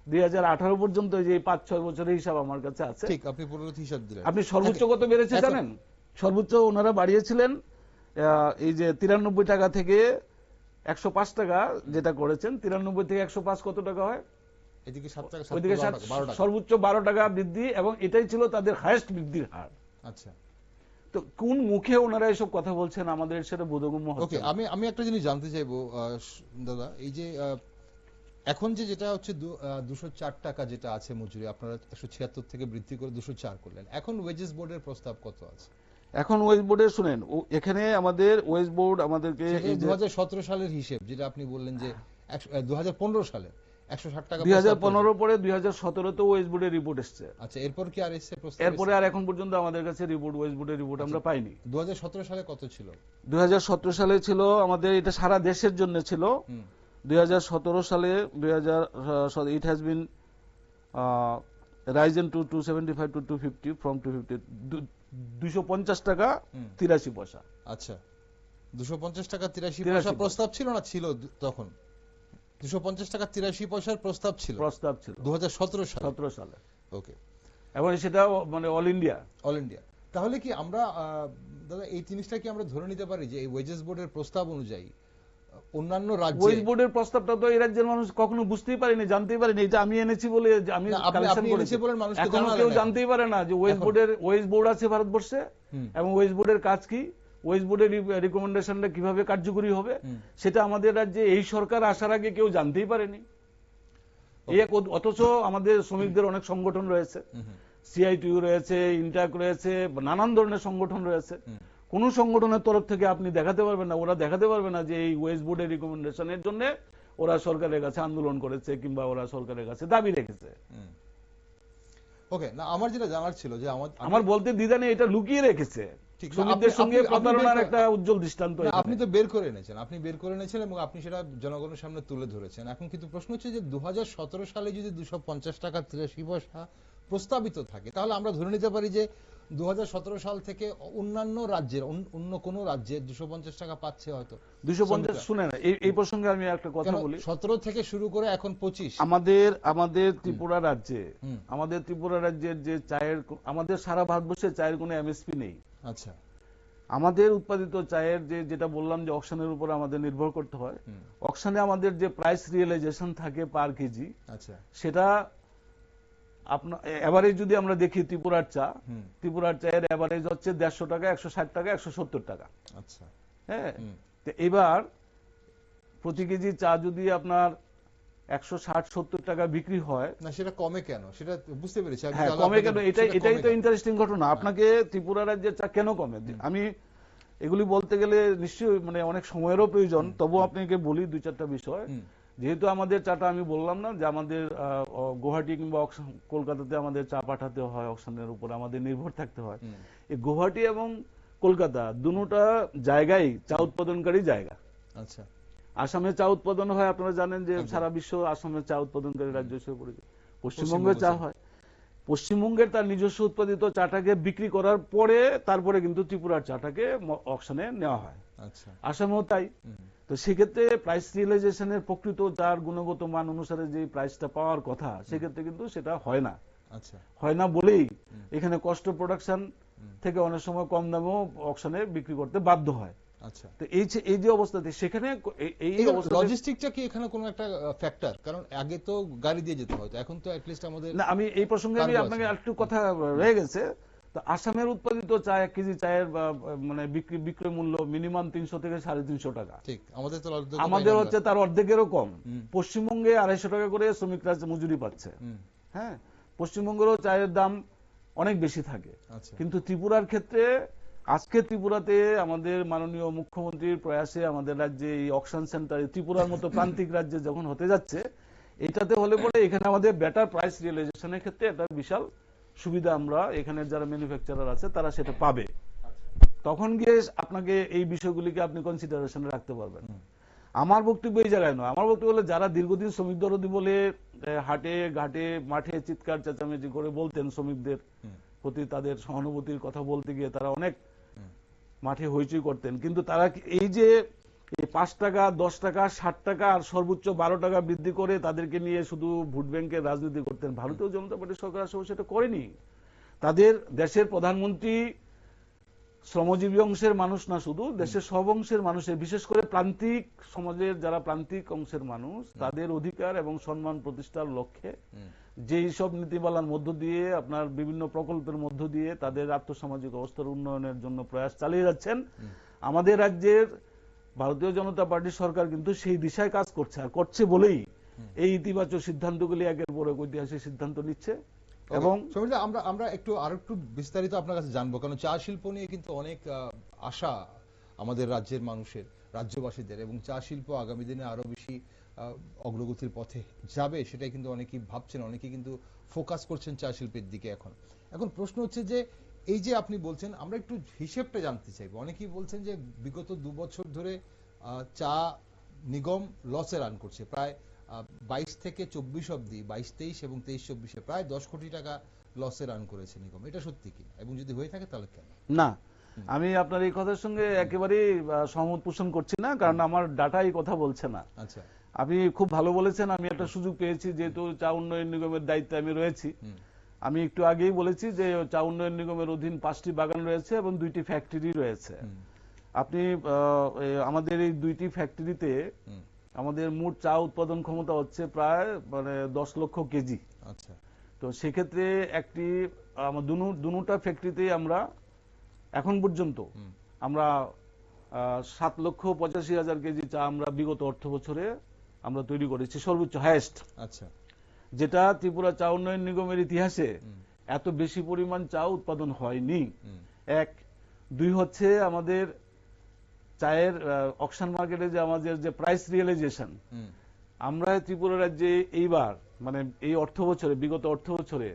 2018 পর্যন্ত যে 5-6 বছরের হিসাব আমার কাছে আছে। ঠিক, আপনি পুরোটা হিসাব দিলেন। আপনি সর্বোচ্চ কত বেড়েছে জানেন? সর্বোচ্চ ওনারা বাড়িয়েছিলেন এই যে 93 টাকা থেকে 105 টাকা যেটা করেছেন, 93 থেকে 105 কত টাকা হয়? এদিকে 7 টাকা, ওইদিকে 12 টাকা, সর্বোচ্চ 12 টাকা বৃদ্ধি, এবং এটাই ছিল তাদের হাইয়েস্ট বৃদ্ধির হার। আচ্ছা, তো কোন মুখে ওনারা এসব কথা বলছেন আমাদের সেটা বোধগম্য হচ্ছে। ওকে, আমি একটা জিনিস জানতে চাইবো দাদা, এই যে এখন যেটা হচ্ছে 204 টাকা যেটা আছে মজুরি, আপনারা 176 থেকে বৃদ্ধি করে 204 করলেন, এখন ওয়েজেস বোর্ডের প্রস্তাব কত আছে? এখন ওয়েজ বোর্ডে শুনেন, এখানে আমাদের ওয়েজ বোর্ড আমাদেরকে 2017 সালের হিসেব যেটা আপনি বললেন যে 2015 সালে 160 টাকা, 2015 পরে 2017 তে ওয়েজ বোর্ডের রিপোর্ট এসেছে। আচ্ছা, এরপর কি আর এসেছে প্রস্তাব? এরপরে আর এখন পর্যন্ত আমাদের কাছে রিপোর্ট, ওয়েজ বোর্ডের রিপোর্ট আমরা পাইনি। 2017 সালে কত ছিল? 2017 সালে ছিল আমাদের, এটা সারা দেশের জন্য ছিল। 2017 সালে it has been risen to 275 to 250 from 250, 250 টাকা 83 পয়সা। আচ্ছা, 250 টাকা 83 পয়সা প্রস্তাব ছিল না ছিল তখন? 250 টাকা 83 পয়সার প্রস্তাব ছিল 2017 সালে। ওকে, এবং সেটা অল ইন্ডিয়া। তাহলে কি আমরা দাদা এই জিনিসটা কি আমরা ধরে নিতে পারি যে এই ওয়েজেস বোর্ডের প্রস্তাব অনুযায়ী অন্যান্য রাজ্যে, ওয়েজ বোর্ডের প্রস্তাবটা তো এই রাজ্যের মানুষ কখনো বুঝতেই পারেনি, জানতেই পারেনি। এটা আমি এনেছি বলে, আমি কালেকশন করেছি, এখনো কেউ জানতেই পারে না যে ওয়েজ বোর্ড আছে ভারতবর্ষে, এবং ওয়েজ বোর্ডের কাজ কি, ওয়েজ বোর্ডের রিকমেন্ডেশনটা কিভাবে কার্যকরী হবে, সেটা আমাদের রাজ্যে এই সরকার আসার আগে কেউ জানতেই পারেনি। অথচ আমাদের শ্রমিকদের অনেক সংগঠন রয়েছে, সিআইটিইউ রয়েছে, ইন্টাক রয়েছে, নানান ধরনের সংগঠন রয়েছে। কোন সংগঠনের তরফ থেকে আপনি দেখাতে পারবেন না, ওরা দেখাতে পারবে না যে এই ওয়েজ বোর্ডের রিকমেন্ডেশনের জন্য ওরা সরকারের কাছে আন্দোলন করেছে কিংবা ওরা সরকারের কাছে দাবি রেখেছে। ওকে, না আমার যেটা জানার ছিল যে আমার বলতে দ্বিধা নেই, এটা লুকিয়ে রেখেছে। শ্রমিকদের সঙ্গে প্রতারণার একটা উজ্জ্বল দৃষ্টান্ত। আপনি তো বের করে এনেছেন এবং আপনি সেটা জনগণের সামনে তুলে ধরেছেন। এখন কিন্তু প্রশ্ন হচ্ছে যে 2017 সালে যদি 250 টাকা 83 পয়সা প্রস্তাবিত থাকে, তাহলে আমরা ধরে নিতে পারি যে 2017 সাল থেকে অন্যান্য রাজ্যের অন্য কোন রাজ্যে 250 টাকা পাচ্ছে হয়তো। 250 শুনে না, এই প্রসঙ্গে আমি একটা কথা বলি। 17 থেকে শুরু করে এখন 25। আমাদের ত্রিপুরা রাজ্যের যে চায়ের, আমাদের সারা ভারতবর্ষে চায়ের কোনো এমএসপি নেই। আচ্ছা, আমাদের উৎপাদিত চায়ের যেটা বললাম যে অকশনের উপর আমাদের নির্ভর করতে হয়, অকশনে আমাদের যে প্রাইস রিয়েলাইজেশন থাকে পার কেজি, আচ্ছা, সেটা আপনার এভারেজ যদি আমরা দেখি ত্রিপুরার চায়ের এভারেজ হচ্ছে 150 টাকা, 160 টাকা, 170 টাকা। আচ্ছা, হ্যাঁ, তো এবার প্রতি কেজি চা যদি আপনার 160-70 টাকা বিক্রি হয়, না সেটা কমে কেন সেটা বুঝতে পেরেছি। হ্যাঁ, কমে কেন, এটাই তো ইন্টারেস্টিং ঘটনা। আপনাকে ত্রিপুরা রাজ্যের চা কেন কমে, আমি এগুলি বলতে গেলে নিশ্চয়ই অনেক সময়েরও প্রয়োজন, তবু আপনাকে বলি 2-4টা বিষয়। যেহেতু আমাদের চাটা আমি বললাম না যে আমাদের গুয়াহাটি কিংবা কলকাতাতে আমাদের চা পাঠাতে হয়, অকশনের উপর আমাদের নির্ভর থাকতে হয়। এই গুয়াহাটি এবং কলকাতা দুটোটা জায়গায় চা উৎপাদনকারী জায়গা। আচ্ছা, আসামে চা উৎপাদন হয়, আপনারা জানেন যে সারা বিশ্ব আসামে চা উৎপাদনকারী রাজ্য হিসেবে পরিচিত। পশ্চিমবঙ্গে চা হয়, পশ্চিমবঙ্গের তার নিজস্ব উৎপাদিত চাটাকে বিক্রি করার পরে তারপরে কিন্তু ত্রিপুরার চাটাকে অকশনে নেওয়া হয়। আচ্ছা, আসামেও তাই। তো সেক্ষেত্রে প্রাইস রিয়েলাইজেশনের প্রকৃত চার গুণগত মান অনুসারে যে প্রাইসটা পাওয়ার কথা, সেক্ষেত্রে কিন্তু সেটা হয় না। আচ্ছা, হয় না বলেই এখানে কস্ট অফ প্রোডাকশন থেকে অনেক সময় কম দামেও অকশনে বিক্রি করতে বাধ্য হয়। আচ্ছা, তো এই যে অবস্থাতে সেখানে এই লজিস্টিকটা কি এখানে কোনো একটা ফ্যাক্টর? কারণ আগে তো গাড়ি দিয়ে যেতে হতো, এখন তো অ্যাট লিস্ট আমাদের। না, আমি এই প্রসঙ্গে আপনাকে একটু কথা রয়ে গেছে। তো আসামের উৎপাদিত চা 1 কেজি চায়ের বিক্রয় মূল্য মিনিমাম 300 থেকে 350 টাকা। ঠিক, আমাদের হচ্ছে তার অর্ধেকেরও কম। পশ্চিমবঙ্গে 250 টাকা করে শ্রমিকরা মজুরি পাচ্ছে। হ্যাঁ, পশ্চিমবঙ্গেরও চায়ের দাম অনেক বেশি থাকে। কিন্তু ত্রিপুরার ক্ষেত্রে আজকে ত্রিপুরাতে আমাদের মাননীয় মুখ্যমন্ত্রীর প্রয়াসে আমাদের রাজ্যে এই অকশন সেন্টার ত্রিপুরার মতো প্রান্তিক রাজ্যে যখন হতে যাচ্ছে, এটাতে হলে পরে এখানে আমাদের বেটার প্রাইস রিয়েলাইজেশনের ক্ষেত্রে একটা বিশাল সুবিধা আমরা এখানে যারা ম্যানুফ্যাকচারার আছে তারা সেটা পাবে। তখন গিয়ে আপনাকে এই বিষয়গুলিকে আপনি কনসিডারেশনে রাখতে পারবেন। আমার বক্তব্য এই জায়গায় নয়। আমার বক্তব্য হলো যারা দীর্ঘদিন শ্রমিক দরদি বলে হাটে ঘাটে মাঠে চিৎকার চেঁচামেচি করে বলতেন শ্রমিকদের প্রতি তাদের সহানুভূতির কথা বলতে গিয়ে তারা অনেক মাঠে হইচই করতেন, কিন্তু তারা এই যে 5 টাকা 10 টাকা 60 টাকা আর সর্বোচ্চ 12 টাকা বৃদ্ধি করে তাদেরকে নিয়ে শুধু ভোট ব্যাংকের রাজনীতি করতেন, ভারতীয় জনতা পার্টির সরকার আসলে সেটা করেনি। তাদের দেশের প্রধানমন্ত্রী শ্রমজীবী অংশের মানুষ না, শুধু দেশের সব অংশের মানুষের, বিশেষ করে প্রান্তিক সমাজের যারা প্রান্তিক অংশের মানুষ, তাদের অধিকার এবং সম্মান প্রতিষ্ঠার লক্ষ্যে যেই সব নীতিমালার মধ্য দিয়ে আপনার বিভিন্ন প্রকল্পের মধ্য দিয়ে তাদের আর্থসামাজিক অবস্থার উন্নয়নের জন্য প্রয়াস চালিয়ে যাচ্ছেন। আমাদের রাজ্যের ভারতীয় জনতা পার্টির সরকার কিন্তু সেই দিশায় কাজ করছে, আর করছে বলেই এই ইতিবাচক সিদ্ধান্তগুলি একের পর এক ঐতিহাসিক সিদ্ধান্ত নিচ্ছে। এবং আমরা আরেকটু বিস্তারিত আপনার কাছে জানবো, কারণ চা শিল্প নিয়ে কিন্তু অনেক আশা আমাদের রাজ্যের মানুষের, রাজ্যবাসীদের, এবং চা শিল্প আগামী দিনে আরো বেশি অগ্রগতির পথে যাবে সেটাই কিন্তু অনেকেই ভাবছেন, অনেকেই কিন্তু ফোকাস করছেন চা শিল্পের দিকে। এখন প্রশ্ন হচ্ছে যে এই যে আপনি বলছেন, আমরা একটু হিসেবটা জানতে চাইবো। অনেকেই বলছেন যে বিগত 2 বছর ধরে চা নিগম লসে রান করছে, প্রায় 22 থেকে 24 অব্দি, 22-23 এবং 23-24 প্রায় 10 কোটি টাকা লসে রান করেছে নিগম। এটা সত্যি কি? এবং যদি হয়ে থাকে তাহলে কেন? না, আমি আপনার এই কথার সঙ্গে একেবারেই সহমত পোষণ করছি না, কারণ আমার ডাটা এই কথা বলছে না। আচ্ছা, আপনি খুব ভালো বলেছেন। আমি একটা সুযোগ পেয়েছি, যেহেতু চা উন্নয়ন নিগমের দায়িত্বে আমি রয়েছি। আমি একটু আগেই বলেছি যে চা উন্নয়ন নিগমের অধীন 5টি বাগান রয়েছে এবং 2টি ফ্যাক্টরি রয়েছে। আপনি আমাদের এই 2টি ফ্যাক্টরিতে আমাদের মোট চা উৎপাদন ক্ষমতা হচ্ছে প্রায় 10 লক্ষ কেজি। আচ্ছা, তো সেক্ষেত্রে একটি দুটা ফ্যাক্টরিতেই আমরা এখন পর্যন্ত আমরা 7,85,000 কেজি চা আমরা বিগত অর্থ বছরে আমরা তৈরি করেছি, সর্বোচ্চ হাইয়েস্ট। আচ্ছা, যেটা ত্রিপুরা চা উন্নয়ন নিগমের ইতিহাসে এত বেশি পরিমাণ চা উৎপাদন হয়নি। 1, 2 হচ্ছে আমাদের চায়ের অকশন মার্কেটে যে আমাদের যে প্রাইস রিয়েলাইজেশন, আমরা ত্রিপুরা রাজ্যে এইবার এই অর্থ বছরে, বিগত অর্থ বছরে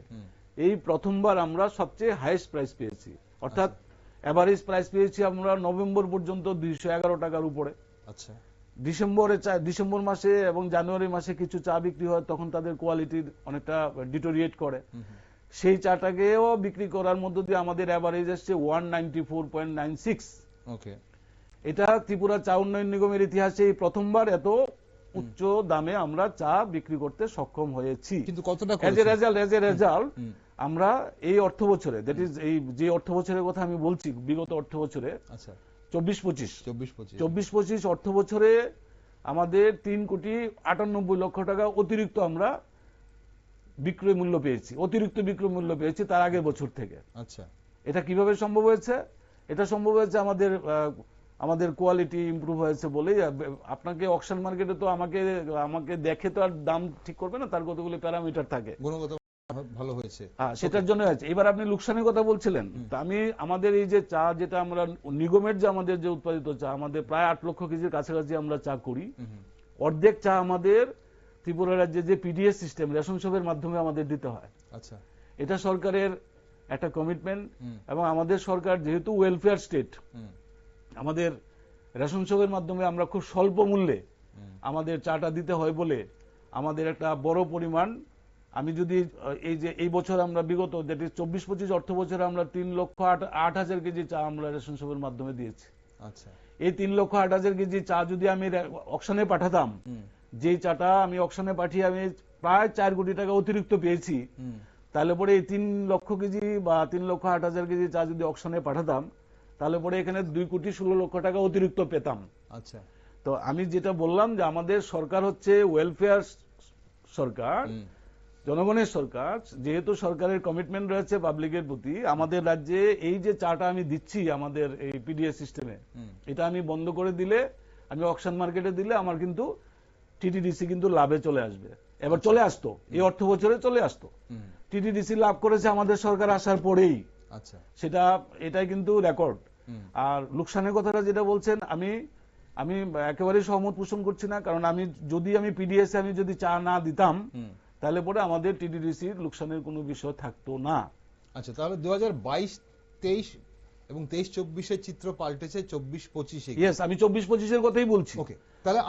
এই প্রথমবার আমরা সবচেয়ে হাইয়েস্ট প্রাইস পেয়েছি। অর্থাৎ এভারেজ প্রাইস পেয়েছি আমরা নভেম্বর পর্যন্ত 211 টাকার উপরে। আচ্ছা, ডিসেম্বর মাসে এবং জানুয়ারি মাসে কিছু চা বিক্রি হয়, তখন তাদের কোয়ালিটি অনেকটা ডিটোরিয়েট করে। সেই চাটাকেও বিক্রি করার মধ্য দিয়ে আমাদের এভারেজ আসছে 194.96। ওকে, এটা ত্রিপুরা চা উন্নয়ন নিগমের ইতিহাসে প্রথমবার এত উচ্চ দামে আমরা চা বিক্রি করতে সক্ষম হয়েছি। কিন্তু কতটা এজ এ রেজাল্ট আমরা এই অর্থ বছরে, দ্যাট ইজ এই যে অর্থ বছরের কথা আমি বলছি, বিগত অর্থ বছরে, আচ্ছা 24-25 অর্থ বছরে আমাদের 3,98,00,000 টাকা অতিরিক্ত আমরা বিক্রয় মূল্য পেয়েছি, অতিরিক্ত বিক্রয় মূল্য পেয়েছি তার আগের বছর থেকে। আচ্ছা, এটা কিভাবে সম্ভব হয়েছে? এটা সম্ভব হয়েছে আমাদের কোয়ালিটি ইমপ্রুভ হয়েছে বলেই। আপনাকে অকশন মার্কেটে তো আমাকে দেখে তো আর দাম ঠিক করবে না, তার কতগুলো প্যারামিটার থাকে, গুণগত ভালো হয়েছে, সেটার জন্য আছে। এবার আপনি লোকসানের কথা বলছিলেন, তা আমি আমাদের এই যে চা, যেটা আমরা নিগমের যে আমাদের যে উৎপাদিত চা, আমাদের প্রায় 8 লক্ষ কেজির কাছাকাছি আমরা চা করি। অর্ধেক চা আমাদের ত্রিপুরা রাজ্যে যে পিডিএস সিস্টেম, রেশন শপের মাধ্যমে আমাদের দিতে হয়। আচ্ছা, এটা সরকারের একটা কমিটমেন্ট, এবং আমাদের সরকার যেহেতু ওয়েলফেয়ার স্টেট, আমাদের রেশন শপের মাধ্যমে আমরা খুব স্বল্প মূল্যে আমাদের চাটা দিতে হয় বলে আমাদের একটা বড় পরিমাণ, আমি যদি এই বছর আমরা বিগত দ্যাট ইজ 24-25 অর্থ বছরে আমরা 3,08,000 কেজি চা আমরা রেশন শপের মাধ্যমে দিয়েছি। আচ্ছা, এই 3,08,000 কেজি চা যদি আমি অকশনে পাঠাতাম, যে চাটা আমি অকশনে পাঠিয়ে আমি প্রায় 4 কোটি টাকা অতিরিক্ত পেয়েছি, তাহলে পরে এই 3 লক্ষ কেজি বা 3,08,000 কেজি চা যদি অকশনে পাঠাতাম, তাহলে পরে এখানে 2,16,00,000 টাকা অতিরিক্ত পেতাম। আচ্ছা, তো আমি যেটা বললাম যে আমাদের সরকার হচ্ছে ওয়েলফেয়ার সরকার, জনগণের সরকার। যেহেতু সরকারের কমিটমেন্ট রয়েছে পাবলিকের প্রতি, আমাদের রাজ্যে এই যে চাটা আমি দিচ্ছি আমাদের এই পিডিএস সিস্টেমে, এটা আমি বন্ধ করে দিলে, আমি অকশন মার্কেটে দিলে আমার কিন্তু টিটিডিসি কিন্তু লাভে চলে আসবে। এবার চলে আসতো, এই অর্থ বছরে চলে আসতো। টিটিডিসি লাভ করেছে আমাদের সরকার আসার পরেই। আচ্ছা, এটাই কিন্তু রেকর্ড। আর লোকসানের কথাটা যেটা বলছেন, আমি একেবারেই সহমত পোষণ করছি না, কারণ যদি আমি পিডিএস আমি যদি চা না দিতাম, তাহলে পরে আমাদের টিটিডিসির লোকসানের কোনো বিষয় থাকতো না। আচ্ছা, তাহলে 2022-23 এবং 23-24-এর চিত্র পাল্টেছে 24-25-এ। ইয়েস, আমি 24-25-এর কথাই বলছি। ওকে, তাহলে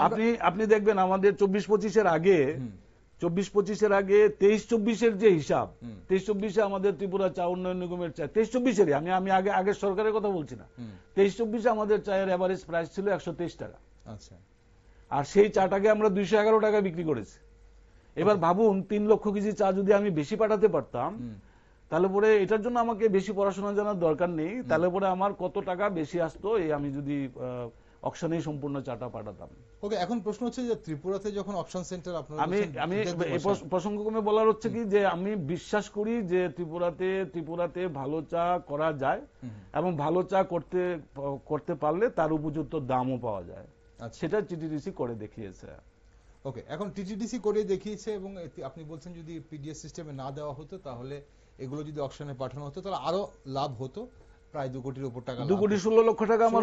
আপনি দেখবেন আমাদের 24-25-এর আগে 24-25-এর আগে 23-24-এর যে হিসাব, 23-24-এ আমাদের ত্রিপুরা চা উন্নয়ন নিগমের চা 23-24-এরই, আমি আগের সরকারের কথা বলছি না, 23-24-এ আমাদের চায়ের এভারেজ প্রাইস ছিল 123 টাকা। আচ্ছা, আর সেই চাটাকে আমরা 211 টাকা বিক্রি করেছি। এবার ভাবুন 3 লক্ষ কেজি চা যদি আমি বেশি পাঠাতে পারতাম, তাহলে পরে এটার জন্য আমাকে বেশি পড়াশোনা জানার দরকার নেই, তাহলে পরে আমার কত টাকা বেশি আসতো এই আমি যদি অকশনেই সম্পূর্ণ চাটা পাঠাতাম। ওকে, এখন প্রশ্ন হচ্ছে যে ত্রিপুরাতে যখন অকশন সেন্টার আপনারা আমি এই প্রসঙ্গক্রমে বলার হচ্ছে কি যে আমি বিশ্বাস করি যে ত্রিপুরাতে ভালো চা করা যায় এবং ভালো চা করতে পারলে তার উপযুক্ত দামও পাওয়া যায়। সেটা টিটিডিসি করে দেখিয়েছে। ওকে, এখন টিটিডিসি করে দেখিয়েছে এবং আপনি বলছেন যদি পিডিএস সিস্টেমে না দেওয়া হতো তাহলে এগুলো যদি অকশনে পাঠানো হতো তাহলে আরো লাভ হতো, প্রায় 2 কোটির উপর টাকা, 2 কোটি 16 লক্ষ টাকা আমার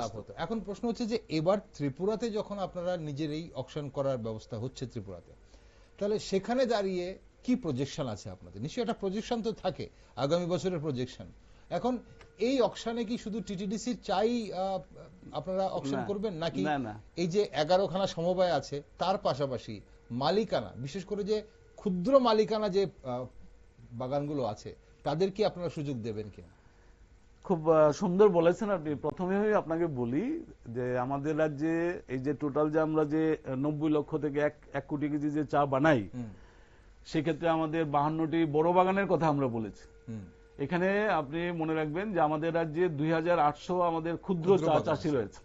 লাভ হতো। এখন প্রশ্ন হচ্ছে যে এবার ত্রিপুরাতে যখন আপনারা নিজের এই অকশন করার ব্যবস্থা হচ্ছে ত্রিপুরাতে, তাহলে সেখানে দাঁড়িয়ে কি প্রজেকশন আছে আপনাদের? নিশ্চয়ই একটা প্রজেকশন তো থাকে, আগামী বছরের প্রজেকশন। এখন এই অকশনে কি শুধু টিটিডিসির চাই আপনারা অকশন করবেন, নাকি এই যে 11খানা সমবায় আছে তার পাশাপাশি মালিকানা, বিশেষ করে যে ক্ষুদ্র মালিকানা যে বাগানগুলো আছে তাদের কি আপনারা সুযোগ দেবেন কিনা? খুব সুন্দর বলেছেন আপনি। প্রথমেই আপনাকে বলি যে আমাদের রাজ্যে এই যে টোটাল যে আমরা যে 90 লক্ষ থেকে 1 কোটি কেজি যে চা বানাই, সেক্ষেত্রে আমাদের 52টি বড় বাগানের কথা আমরা বলেছি। এখানে আপনি মনে রাখবেন যে আমাদের রাজ্যে 2800 আমাদের ক্ষুদ্র চা চাষি রয়েছে,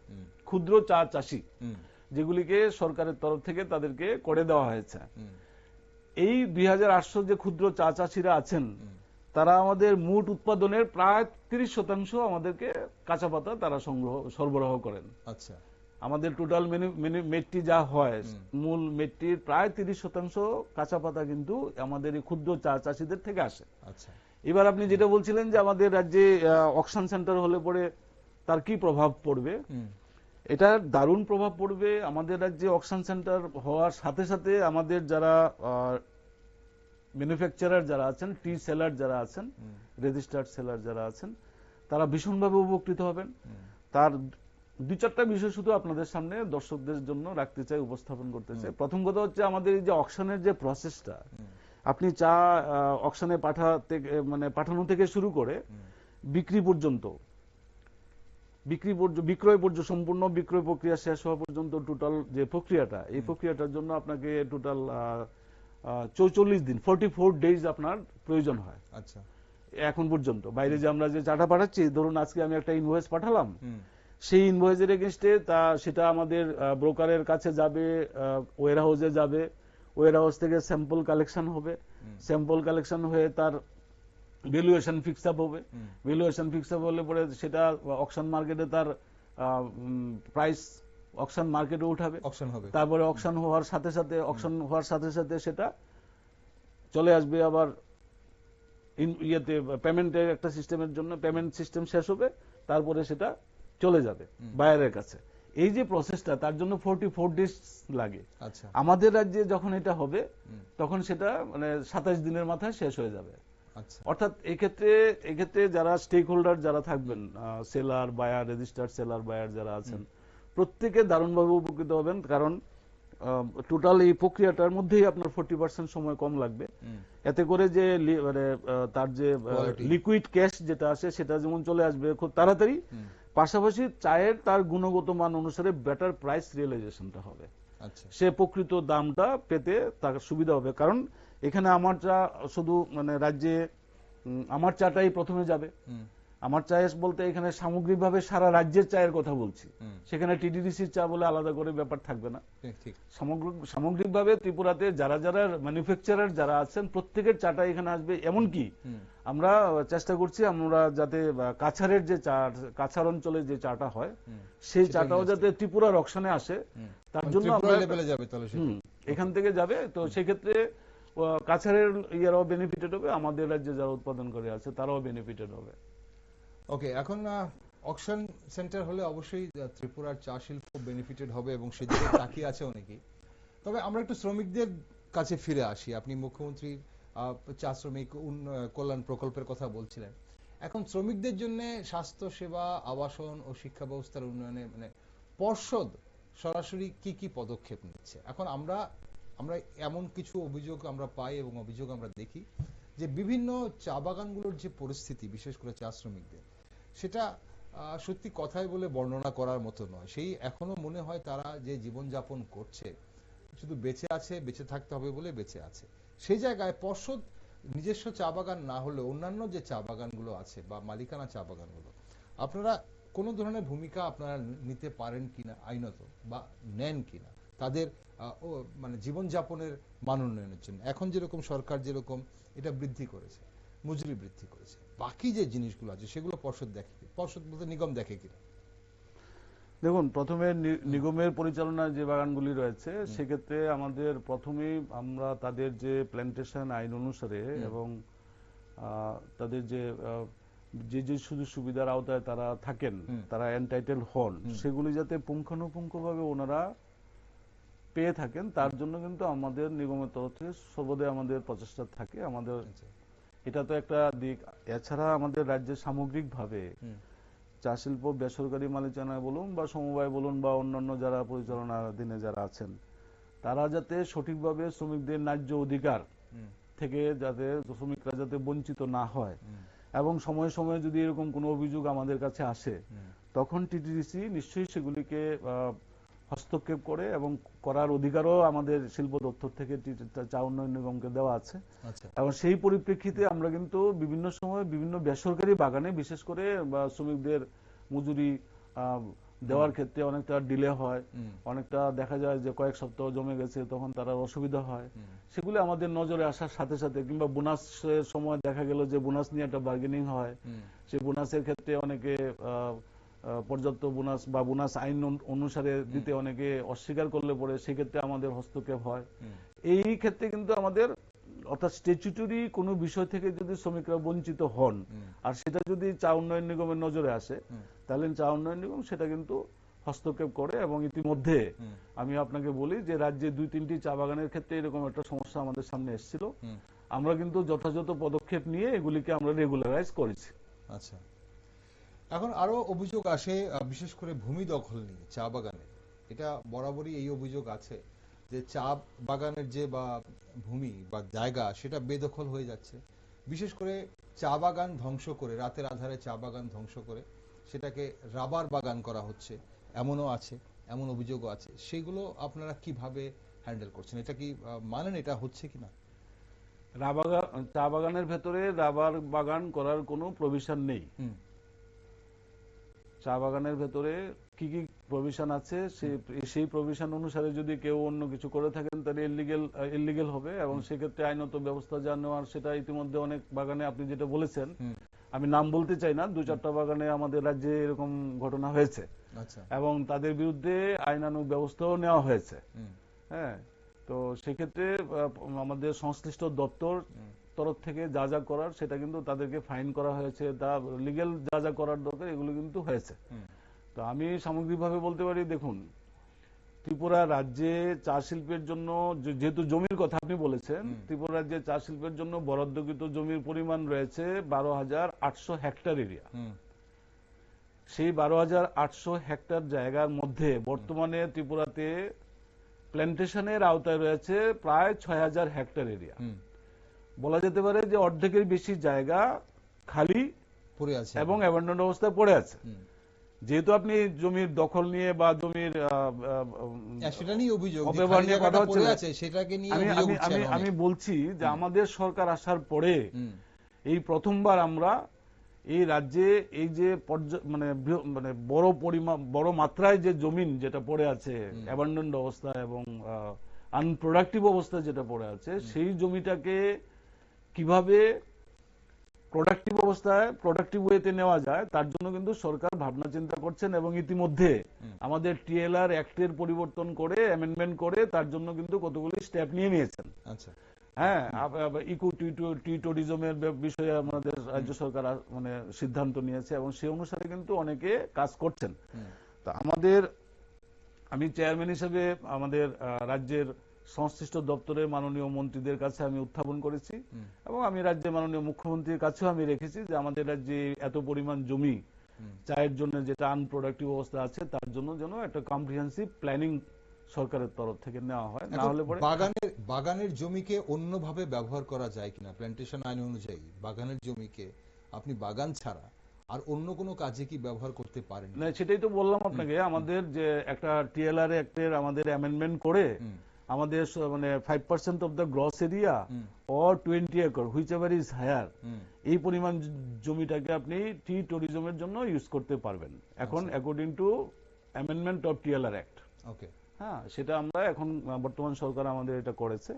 ক্ষুদ্র চা চাষি, যেগুলিকে সরকারের তরফ থেকে তাদেরকে করে দেওয়া হয়েছে। এই 2800 যে ক্ষুদ্র চা চাষিরা আছেন তারা আমাদের মোট উৎপাদনের প্রায় 30% আমাদেরকে কাঁচা পাতা তারা সরবরাহ করেন। আচ্ছা, আমাদের টোটাল মেটটি যা হয়, মূল মেটটির প্রায় 30% কাঁচা পাতা কিন্তু আমাদের এই ক্ষুদ্র চা চাষিদের থেকে আসে। আচ্ছা, এবার আপনি যেটা বলছিলেন যে আমাদের রাজ্যে অকশন সেন্টার হলে পরে তার কি প্রভাব পড়বে, এটার দারুণ প্রভাব পড়বে। আমাদের রাজ্যে অকশন সেন্টার হওয়ার সাথে সাথে আমাদের যারা ম্যানুফ্যাকচারার যারা আছেন, টি সেলার যারা আছেন, রেজিস্টার্ড সেলার যারা আছেন, তারা ভীষণভাবে উপকৃত হবেন। তার 2-4টা বিষয় শুধু আপনাদের সামনে দর্শকদের জন্য রাখতে চাই, উপস্থাপন করতে চাই। প্রথম কথা হচ্ছে আমাদের এই যে অকশনের যে প্রসেসটা, আপনি চা অকশনে পাঠানো থেকে শুরু করে বিক্রি পর্যন্ত, বিক্রয় পর্যন্ত সম্পূর্ণ বিক্রয় প্রক্রিয়া শেষ হওয়া পর্যন্ত টোটাল যে প্রক্রিয়াটা, এই প্রক্রিয়াটার জন্য আপনাকে টোটাল 44 দিন 44 ডেজ আপনার প্রয়োজন হয়। আচ্ছা, এখন পর্যন্ত বাইরে যে আমরা যে চাটা পাঠাচ্ছি, ধরুন আজকে আমি একটা ইনভয়েস পাঠালাম, সেই ইনভয়েসের এগেইনস্টে সেটা আমাদের ব্রোকারের কাছে যাবে, ওয়্যার হাউসে যাবে, ওয়্যার হাউস থেকে স্যাম্পল কালেকশন হবে, স্যাম্পল কালেকশন হয়ে তার ভ্যালুয়েশন ফিক্স আপ হবে, ভ্যালুয়েশন ফিক্স আপ হলে পরে সেটা অকশন মার্কেটে তার প্রাইস অকশন মার্কেটে উঠাবে, অকশন হবে, তারপরে অকশন হওয়ার সাথে সাথে সেটা চলে আসবে আবার ইয়েতে পেমেন্টের একটা সিস্টেমের জন্য, পেমেন্ট সিস্টেম শেষ হবে, তারপরে সেটা চলে যাবে বায়ারের কাছে। এই যে প্রসেসটা, তার জন্য 44 ডেজ লাগে। আচ্ছা, আমাদের রাজ্যে যখন এটা হবে তখন সেটা 27 দিনের মাথায় শেষ হয়ে যাবে। আচ্ছা, অর্থাৎ এক্ষেত্রে যারা স্টেক হোল্ডার যারা থাকবেন, seller, buyer, registered seller, buyer যারা আছেন, প্রত্যেকে দারুণভাবে উপকৃত হবেন। কারণ টোটাল এই প্রক্রিয়াটার মধ্যেই আপনার 40% সময় কম লাগবে। এতে করে যে তার যে লিকুইড ক্যাশ যেটা আছে সেটা যেমন চলে আসবে খুব তাড়াতাড়ি, পাশাপাশি চায়ের তার গুণগত মান অনুসারে বেটার প্রাইস রিয়েলাইজেশনটা হবে। আচ্ছা, সে প্রকৃত দামটা পেতে তার সুবিধা হবে। কারণ এখানে আমার চা শুধু রাজ্যে আমার চাটাই প্রথমে যাবে। আমার চায়েস বলতে এখানে সামগ্রিকভাবে সারা রাজ্যের চায়ের কথা বলছি, সেখানে টিটিডিসির চা বলে আলাদা করে ব্যাপার থাকবে না। সামগ্রিকভাবে ত্রিপুরাতে যারা যারা ম্যানুফ্যাকচারার যারা আছেন প্রত্যেকের চাটা এখানে আসবে। এমনকি আমরা চেষ্টা করছি আমরা যাতে কাছাড়ের যে চা, কাছাড় অঞ্চলে যে চাটা হয় সেই চাটাও যাতে ত্রিপুরার অকশনে আসে, তার জন্য এখান থেকে যাবে। তো সেক্ষেত্রে কাছাড়ের ইয়ারাও বেনিফিটেড হবে, আমাদের রাজ্যে যারা উৎপাদন করে আছে তারাও বেনিফিটেড হবে। ওকে, এখন অকশন সেন্টার হলে অবশ্যই ত্রিপুরার চা শিল্প বেনিফিটেড হবে এবং সেদিকে তাকিয়ে আছে অনেকেই। তবে আমরা একটু শ্রমিকদের কাছে ফিরে আসি। আপনি মুখ্যমন্ত্রীর চা শ্রমিক কল্যাণ প্রকল্পের কথা বলছিলেন। এখন শ্রমিকদের জন্য স্বাস্থ্য সেবা, আবাসন ও শিক্ষা ব্যবস্থার উন্নয়নে মানে পর্ষদ সরাসরি কি কি পদক্ষেপ নিচ্ছে? এখন আমরা আমরা এমন কিছু অভিযোগ আমরা পাই এবং অভিযোগ আমরা দেখি যে বিভিন্ন চা বাগানগুলোর যে পরিস্থিতি, বিশেষ করে চা শ্রমিকদের, সেটা সত্যি কথায় বলে বর্ণনা করার মতো নয়। সেই এখনো মনে হয় তারা যে জীবনযাপন করছে শুধু বেঁচে আছে, বেঁচে থাকতে হবে বলে বেঁচে আছে। সেই জায়গায় পর্ষদ নিজস্ব চা বাগান না হলে অন্যান্য যে চা বাগানগুলো আছে বা মালিকানা চা বাগানগুলো, আপনারা কোনো ধরনের ভূমিকা আপনারা নিতে পারেন কিনা আইনত, বা নেন কিনা তাদের মানে জীবনযাপনের মান উন্নয়নের জন্য? এখন যেরকম সরকার যেরকম এটা বৃদ্ধি করেছে, মজুরি বৃদ্ধি করেছে, বাকি যে জিনিসগুলো আছে সেগুলো পর্ষদ দেখে, পর্ষদ বলতে নিগম দেখে কিনা? দেখুন, প্রথমে নিগমের পরিচালনায় যে বাগানগুলি রয়েছে সেক্ষেত্রে আমাদের প্রথমেই আমরা তাদের যে প্ল্যান্টেশন আইন অনুসারে এবং তাদের যে যে সুযোগ সুবিধার আওতায় তারা থাকেন, তারা এনটাইটেল হন, সেগুলি যাতে পুঙ্খানুপুঙ্খভাবে ওনারা পেয়ে থাকেন তার জন্য কিন্তু আমাদের নিগমের তরফ থেকে সর্বদাই আমাদের প্রচেষ্টা থাকে। আমাদের এটা তো একটা দিক। এছাড়া আমাদের রাজ্যে সামগ্রিকভাবে চা শিল্প বেসরকারি মালিকানায় বলুন বা সমবায় বলুন বা অন্যান্য যারা পরিচালনাধীনে যারা আছেন, তারা যাতে সঠিকভাবে শ্রমিকদের ন্যায্য অধিকার থেকে যাতে শ্রমিকরা যাতে বঞ্চিত না হয়, এবং সময়ে সময়ে যদি এরকম কোনো অভিযোগ আমাদের কাছে আসে তখন টিটিডিসি নিশ্চয়ই সেগুলিকে হস্তক্ষেপ করে, এবং করার অধিকারও আমাদের শিল্প দপ্তর থেকে চা উন্নয়ন নিগমকে দেওয়া আছে। এবং সেই পরিপ্রেক্ষিতে আমরা কিন্তু বিভিন্ন সময় বিভিন্ন বেসরকারি বাগানে বিশেষ করে শ্রমিকদের মজুরি দেওয়ার ক্ষেত্রে অনেকটা ডিলে হয়, অনেকটা দেখা যায় যে কয়েক সপ্তাহ জমে গেছে, তখন তারা অসুবিধা হয়। সেগুলো আমাদের নজরে আসার সাথে সাথে, কিংবা বোনাসের সময় দেখা গেল যে বোনাস নিয়ে একটা বার্গেনিং হয়, সেই বোনাসের ক্ষেত্রে অনেকে পর্যাপ্ত বোনাস বা বোনাস আইন অনুসারে দিতে অনেকে অস্বীকার করলে পরে সেক্ষেত্রে আমাদের হস্তক্ষেপ হয়। এই ক্ষেত্রে কিন্তু আমাদের, অর্থাৎ স্ট্যাচুটরি কোনো বিষয় থেকে যদি শ্রমিকরা বঞ্চিত হন আর সেটা যদি চা উন্নয়ন নিগমের নজরে আসে, তাহলে চা উন্নয়ন নিগম সেটা কিন্তু হস্তক্ষেপ করে। এবং ইতিমধ্যে আমি আপনাকে বলি যে রাজ্যে 2-3টি চা বাগানের ক্ষেত্রে এরকম একটা সমস্যা আমাদের সামনে এসেছিল, আমরা কিন্তু যথাযথ পদক্ষেপ নিয়ে এগুলিকে আমরা রেগুলারাইজ করেছি। আচ্ছা, এখন আরো অভিযোগ আসে বিশেষ করে ভূমি দখল নিয়ে চা বাগানে। এটা বরাবরই এই অভিযোগ আছে যে চা বাগানের যে বা ভূমি বা জায়গা সেটা বেদখল হয়ে যাচ্ছে, বিশেষ করে চা বাগান ধ্বংস করে, রাতের আধারে চা বাগান ধ্বংস করে সেটাকে রাবার বাগান করা হচ্ছে, এমনও আছে, এমন অভিযোগও আছে। সেগুলো আপনারা কিভাবে হ্যান্ডেল করছেন? এটা কি মানেন এটা হচ্ছে কিনা? চা বাগানের ভেতরে রাবার বাগান করার কোনো প্রভিশন নেই। চা বাগানের ভেতরে কি কি প্রভিশন আছে সেই প্রভিশন অনুসারে যদি কেউ অন্য কিছু করে থাকেন তাহলে ইলিগেল হবে, এবং সেক্ষেত্রে আইনত ব্যবস্থা যা নেওয়ার সেটা ইতিমধ্যে অনেক বাগানে, আপনি যেটা বলেছেন, আমি নাম বলতে চাই না, 2-4টা বাগানে আমাদের রাজ্যে এরকম ঘটনা হয়েছে, এবং তাদের বিরুদ্ধে আইনানুগ ব্যবস্থাও নেওয়া হয়েছে। হ্যাঁ, তো সেক্ষেত্রে আমাদের সংশ্লিষ্ট দপ্তর তরফ থেকে যা যা করার সেটা কিন্তু তাদেরকে ফাইন করা হয়েছে, তা লিগ্যাল যা যা করার দরকার এগুলো কিন্তু হয়েছে। তো আমি সামগ্রিকভাবে বলতে পারি, দেখুন, ত্রিপুরা রাজ্যে চা শিল্পের জন্য, যেহেতু জমির কথা আপনি বলেছেন, ত্রিপুরা রাজ্যে চা শিল্পের জন্য বরাদ্দকৃত জমির পরিমাণ রয়েছে 12,800 হেক্টর এরিয়া। সেই 12,800 হেক্টর জায়গার মধ্যে বর্তমানে ত্রিপুরাতে প্ল্যান্টেশনের আওতায় রয়েছে প্রায় 6,000 হেক্টর এরিয়া। বলা যেতে পারে যে অর্ধেকের বেশি জায়গা খালি পড়ে আছে এবং অ্যাবান্ডন অবস্থায় পড়ে আছে। যেহেতু আপনি জমির দখল নিয়ে বা জমির সেটা নিয়ে অভিযোগ, অব্যবহার নিয়ে কথা হচ্ছে, সেটাকে নিয়ে আমি বলছি যে আমাদের সরকার আসার পরে এই প্রথমবার আমরা এই রাজ্যে এই যে মানে বড় মাত্রায় যে জমিন যেটা পড়ে আছে অ্যাবান্ডন অবস্থায় এবং আনপ্রোডাক্টিভ অবস্থায় যেটা পড়ে আছে, সেই জমিটাকে কিভাবে প্রোডাক্টিভ অবস্থায় প্রোডাক্টিভ ওয়েতে নেওয়া যায় তার জন্য কিন্তু সরকার ভাবনা চিন্তা করছেন, এবং ইতিমধ্যে আমাদের টিএলআর অ্যাক্টের পরিবর্তন করে, অ্যামেন্ডমেন্ট করে তার জন্য কিন্তু কতগুলি স্টেপ নিয়ে নিয়েছেন। আচ্ছা, হ্যাঁ, ইকো টি ট্যুরিজমের বিষয়ে আমাদের রাজ্য সরকার মানে সিদ্ধান্ত নিয়েছে, এবং সেই অনুসারে কিন্তু অনেকে কাজ করছেন। তো আমি চেয়ারম্যান হিসেবে আমাদের রাজ্যের সংশ্লিষ্ট দপ্তরের মাননীয় মন্ত্রীদের কাছে আমি উত্থাপন করেছি এবং আমি রাজ্যের মাননীয় মুখ্যমন্ত্রীর কাছেও আমি রেখেছি যে আমাদের রাজ্যে এত পরিমাণ জমি চায়ের জন্য যেটা আনপ্রোডাক্টিভ অবস্থা আছে তার জন্য যেন একটা কম্প্রিহেন্সিভ প্ল্যানিং সরকারের তরফ থেকে নেওয়া হয়, না হলে পরে বাগানের জমিকে অন্যভাবে ব্যবহার করা যায় কিনা প্ল্যান্টেশন আইন অনুযায়ী বাগানের জমিকে আপনি বাগান ছাড়া আর অন্য কোনো কাজে কি ব্যবহার করতে পারেন? না, সেটাই তো বললাম আপনাকে, আমাদের যে একটা টিএলআর অ্যাক্টের আমাদের অ্যামেন্ডমেন্ট করে আমাদের মানে 5% of the gross area or 20 acre whichever is higher, এই পরিমাণ জমিটাকে আপনি টি ট্যুরিজমের জন্য ইউজ করতে পারবেন এখন according to amendment of TLR act. Okay, হ্যাঁ, সেটা আমরা এখন বর্তমান সরকার আমাদের এটা করেছে।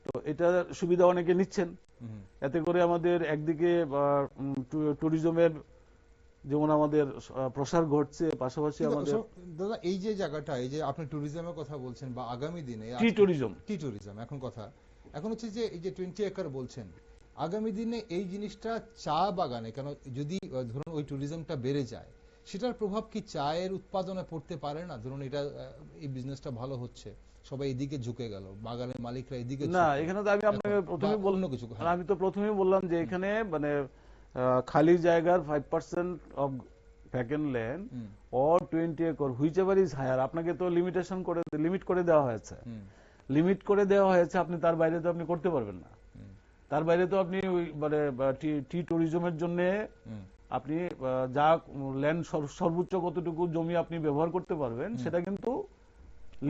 তো এটা সুবিধা অনেকে নিচ্ছেন, এতে করে আমাদের একদিকে ট্যুরিজমের যেমন আমাদের প্রসার ঘটছে, পাশাপাশি আমাদের দাদা এই যে জায়গাটা, এই যে আপনি ট্যুরিজমের কথা বলছেন বা আগামী দিনে টি ট্যুরিজম এখন হচ্ছে যে এই যে 20 একর বলছেন, আগামী দিনে এই জিনিসটা চা বাগানে কেন যদি ধরুন ওই ট্যুরিজমটা বেড়ে যায়, সেটার প্রভাব কি চায়ের উৎপাদনে পড়তে পারে না? ধরুন এটা এই বিজনেসটা ভালো হচ্ছে, সবাই এদিকে ঝুঁকে গেল, বাগানের মালিকরা এদিকে না, এখানে তো আমি আপনাকে প্রথমে বললাম কিছু, আমি তো প্রথমেই বললাম যে এখানে মানে খালি জায়গার 5% of vacant land or 20 acre whichever is higher, আপনাকে তো লিমিট করে দেওয়া হয়েছে, আপনি তার বাইরে তো আপনি করতে পারবেন না। তার বাইরে তো আপনি মানে টি ট্যুরিজমের জন্য আপনি যা ল্যান্ড সর্বোচ্চ কতটুকু জমি আপনি ব্যবহার করতে পারবেন সেটা কিন্তু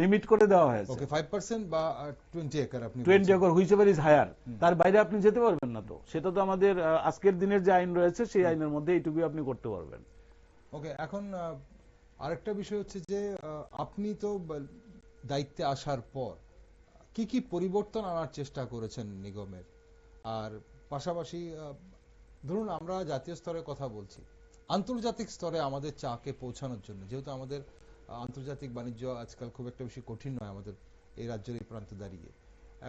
লিমিট করে দেওয়া হয়েছে। ওকে, 5% বা 20 একর, আপনি 20 acre whichever is higher, তার বাইরে আপনি যেতে পারবেন না। তো সেটা তো আমাদের আজকের দিনের যে আইন রয়েছে সেই আইনের মধ্যে এইটুকুই আপনি করতে পারবেন। ওকে, এখন আরেকটা বিষয় হচ্ছে যে আপনি তো দায়িত্বে আসার পর কি কি পরিবর্তন আনার চেষ্টা করেছেন নিগমের, আর পাশাপাশি ধরুন আমরা জাতীয় স্তরে কথা বলছি, আন্তর্জাতিক স্তরে আমাদের চাকে পৌঁছানোর জন্য, যেহেতু আমাদের আন্তর্জাতিক বাণিজ্য আজকাল খুব একটা বেশি কঠিন নয় আমাদের এই রাজ্যের এই প্রান্তে দাঁড়িয়ে,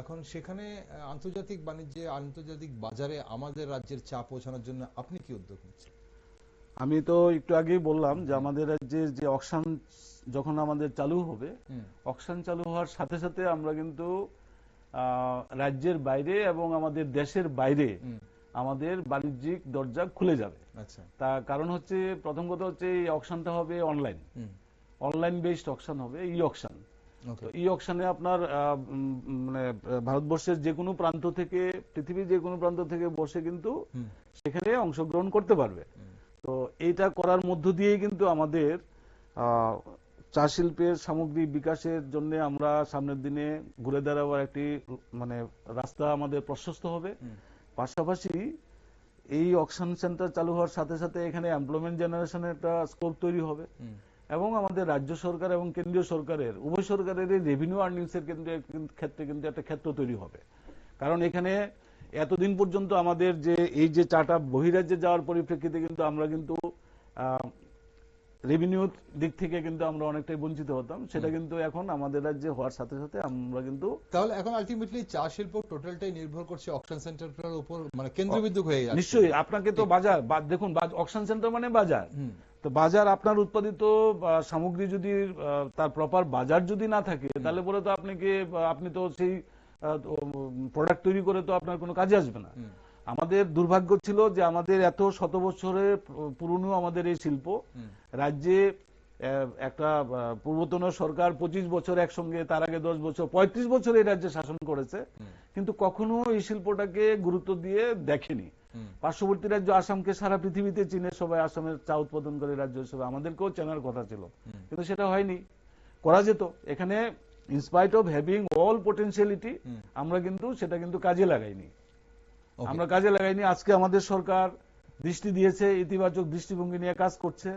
এখন সেখানে আন্তর্জাতিক বাণিজ্যে আন্তর্জাতিক বাজারে আমাদের রাজ্যের চা পৌঁছানোর জন্য আপনি কি উদ্যোগ নিচ্ছেন? আমি তো একটু আগেই বললাম যে আমাদের রাজ্যে যে অকশন যখন আমাদের চালু হবে, অকশন চালু হওয়ার সাথে সাথে আমরা কিন্তু রাজ্যের বাইরে এবং আমাদের দেশের বাইরে আমাদের বাণিজ্যিক দরজা খুলে যাবে। তার কারণ হচ্ছে, প্রথম কথা হচ্ছে এই অকশনটা হবে অনলাইন বেসড অকশন হবে, ই অকশন। তো ই অকশনে আপনার মানে ভারতবর্ষের যে কোনো প্রান্ত থেকে, পৃথিবীর যে কোনো প্রান্ত থেকে বসে কিন্তু সেখানে অংশগ্রহণ করতে পারবে। তো এইটা করার মধ্য দিয়েই কিন্তু আমাদের চা শিল্পের সামগ্রিক বিকাশের জন্য আমরা সামনের দিনে ঘুরে দাঁড়াবার একটি মানে রাস্তা আমাদের প্রশস্ত হবে। পাশাপাশি এই অকশন সেন্টার চালু হওয়ার সাথে সাথে এখানে এমপ্লয়মেন্ট জেনারেশনের একটা স্কোপ তৈরি হবে এবং আমাদের রাজ্য সরকার এবং কেন্দ্রীয় সরকারের উভয় সরকারের রেভিনিউ আর্নিংস এর ক্ষেত্রে কিন্তু একটা ক্ষেত্র তৈরি হবে। কারণ এখানে এতদিন পর্যন্ত আমাদের যে এই যে চাটা বহিরাজ্যে যাওয়ার পরিপ্রেক্ষিতে কিন্তু আমরা কিন্তু রেভিনিউ দিক থেকে কিন্তু আমরা অনেকটাই বঞ্চিত হতাম, সেটা কিন্তু এখন আমাদের রাজ্যে হওয়ার সাথে সাথে আমরা কিন্তু, তাহলে এখন আলটিমেটলি চা শিল্প টোটালটাই নির্ভর করছে অকশন সেন্টারের উপর, মানে কেন্দ্রবিন্দু হয়ে যাচ্ছে। নিশ্চয়ই, আপনাকে তো বাজার দেখুন, অকশন সেন্টার মানে বাজার, তো বাজার আপনার উৎপাদিত সামগ্রী যদি তার প্রপার বাজার যদি না থাকে তাহলে পরে তো আপনি তো সেই প্রোডাক্ট তৈরি করে তো আপনার কোনো কাজে আসবে না। আমাদের দুর্ভাগ্য ছিল যে আমাদের এত শত বছরের পুরনো আমাদের এই শিল্প রাজ্যে একটা পূর্বতন সরকার 25 বছর একসঙ্গে, তার আগে 10 বছর, 35 বছর এই রাজ্যে শাসন করেছে, কিন্তু কখনো এই শিল্পটাকে গুরুত্ব দিয়ে দেখেনি। পার্শ্ববর্তী রাজ্য আসামকে সারা পৃথিবীতে চীনের সবাই আসামের চা উৎপাদন করে রাজ্য হিসেবে, আমাদেরকেও চেনার কথা ছিল, কিন্তু সেটা হয়নি। করা যেত এখানে, in spite of having all potentiality, আমরা কিন্তু সেটা কিন্তু কাজে লাগাইনি। আজকে আমাদের সরকার দৃষ্টি দিয়েছে, ইতিবাচক দৃষ্টিভঙ্গি নিয়ে কাজ করছে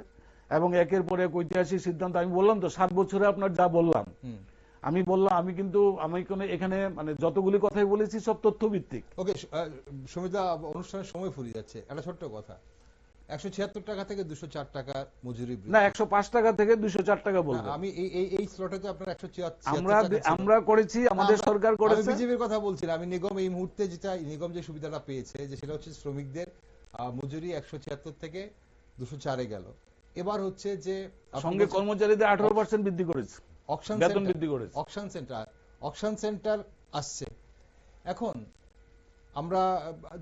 এবং একের পর এক ঐতিহাসিক সিদ্ধান্ত। আমি বললাম তো 7 বছরে আপনার যা বললাম, আমি কিন্তু এখানে মানে যতগুলি কথাই বলেছি সব তথ্য ভিত্তিক। ওকে সুমিতা, অনুষ্ঠানের সময় ফুরিয়ে যাচ্ছে, একটা ছোট্ট কথা, 176 টাকা থেকে 204 টাকা মজুরি বৃদ্ধি, না 105 টাকা থেকে 204 টাকা বলবো আমি। এই স্লটেতে আপনার 176 আমরা করেছি, আমাদের সরকার করেছে। আমি বিজেপির কথা বলছিলাম, আমি নিগম এই মুহূর্তে যেটা নিগম যে সুবিধাটা পেয়েছে যে সেটা হচ্ছে শ্রমিকদের মজুরি 176 থেকে 204 গেল। এবার হচ্ছে যে সঙ্গে কর্মচারীদের 18% বৃদ্ধি করেছে, বেতন বৃদ্ধি করেছে। অকশন সেন্টার অকশন সেন্টার আসছে, এখন আমরা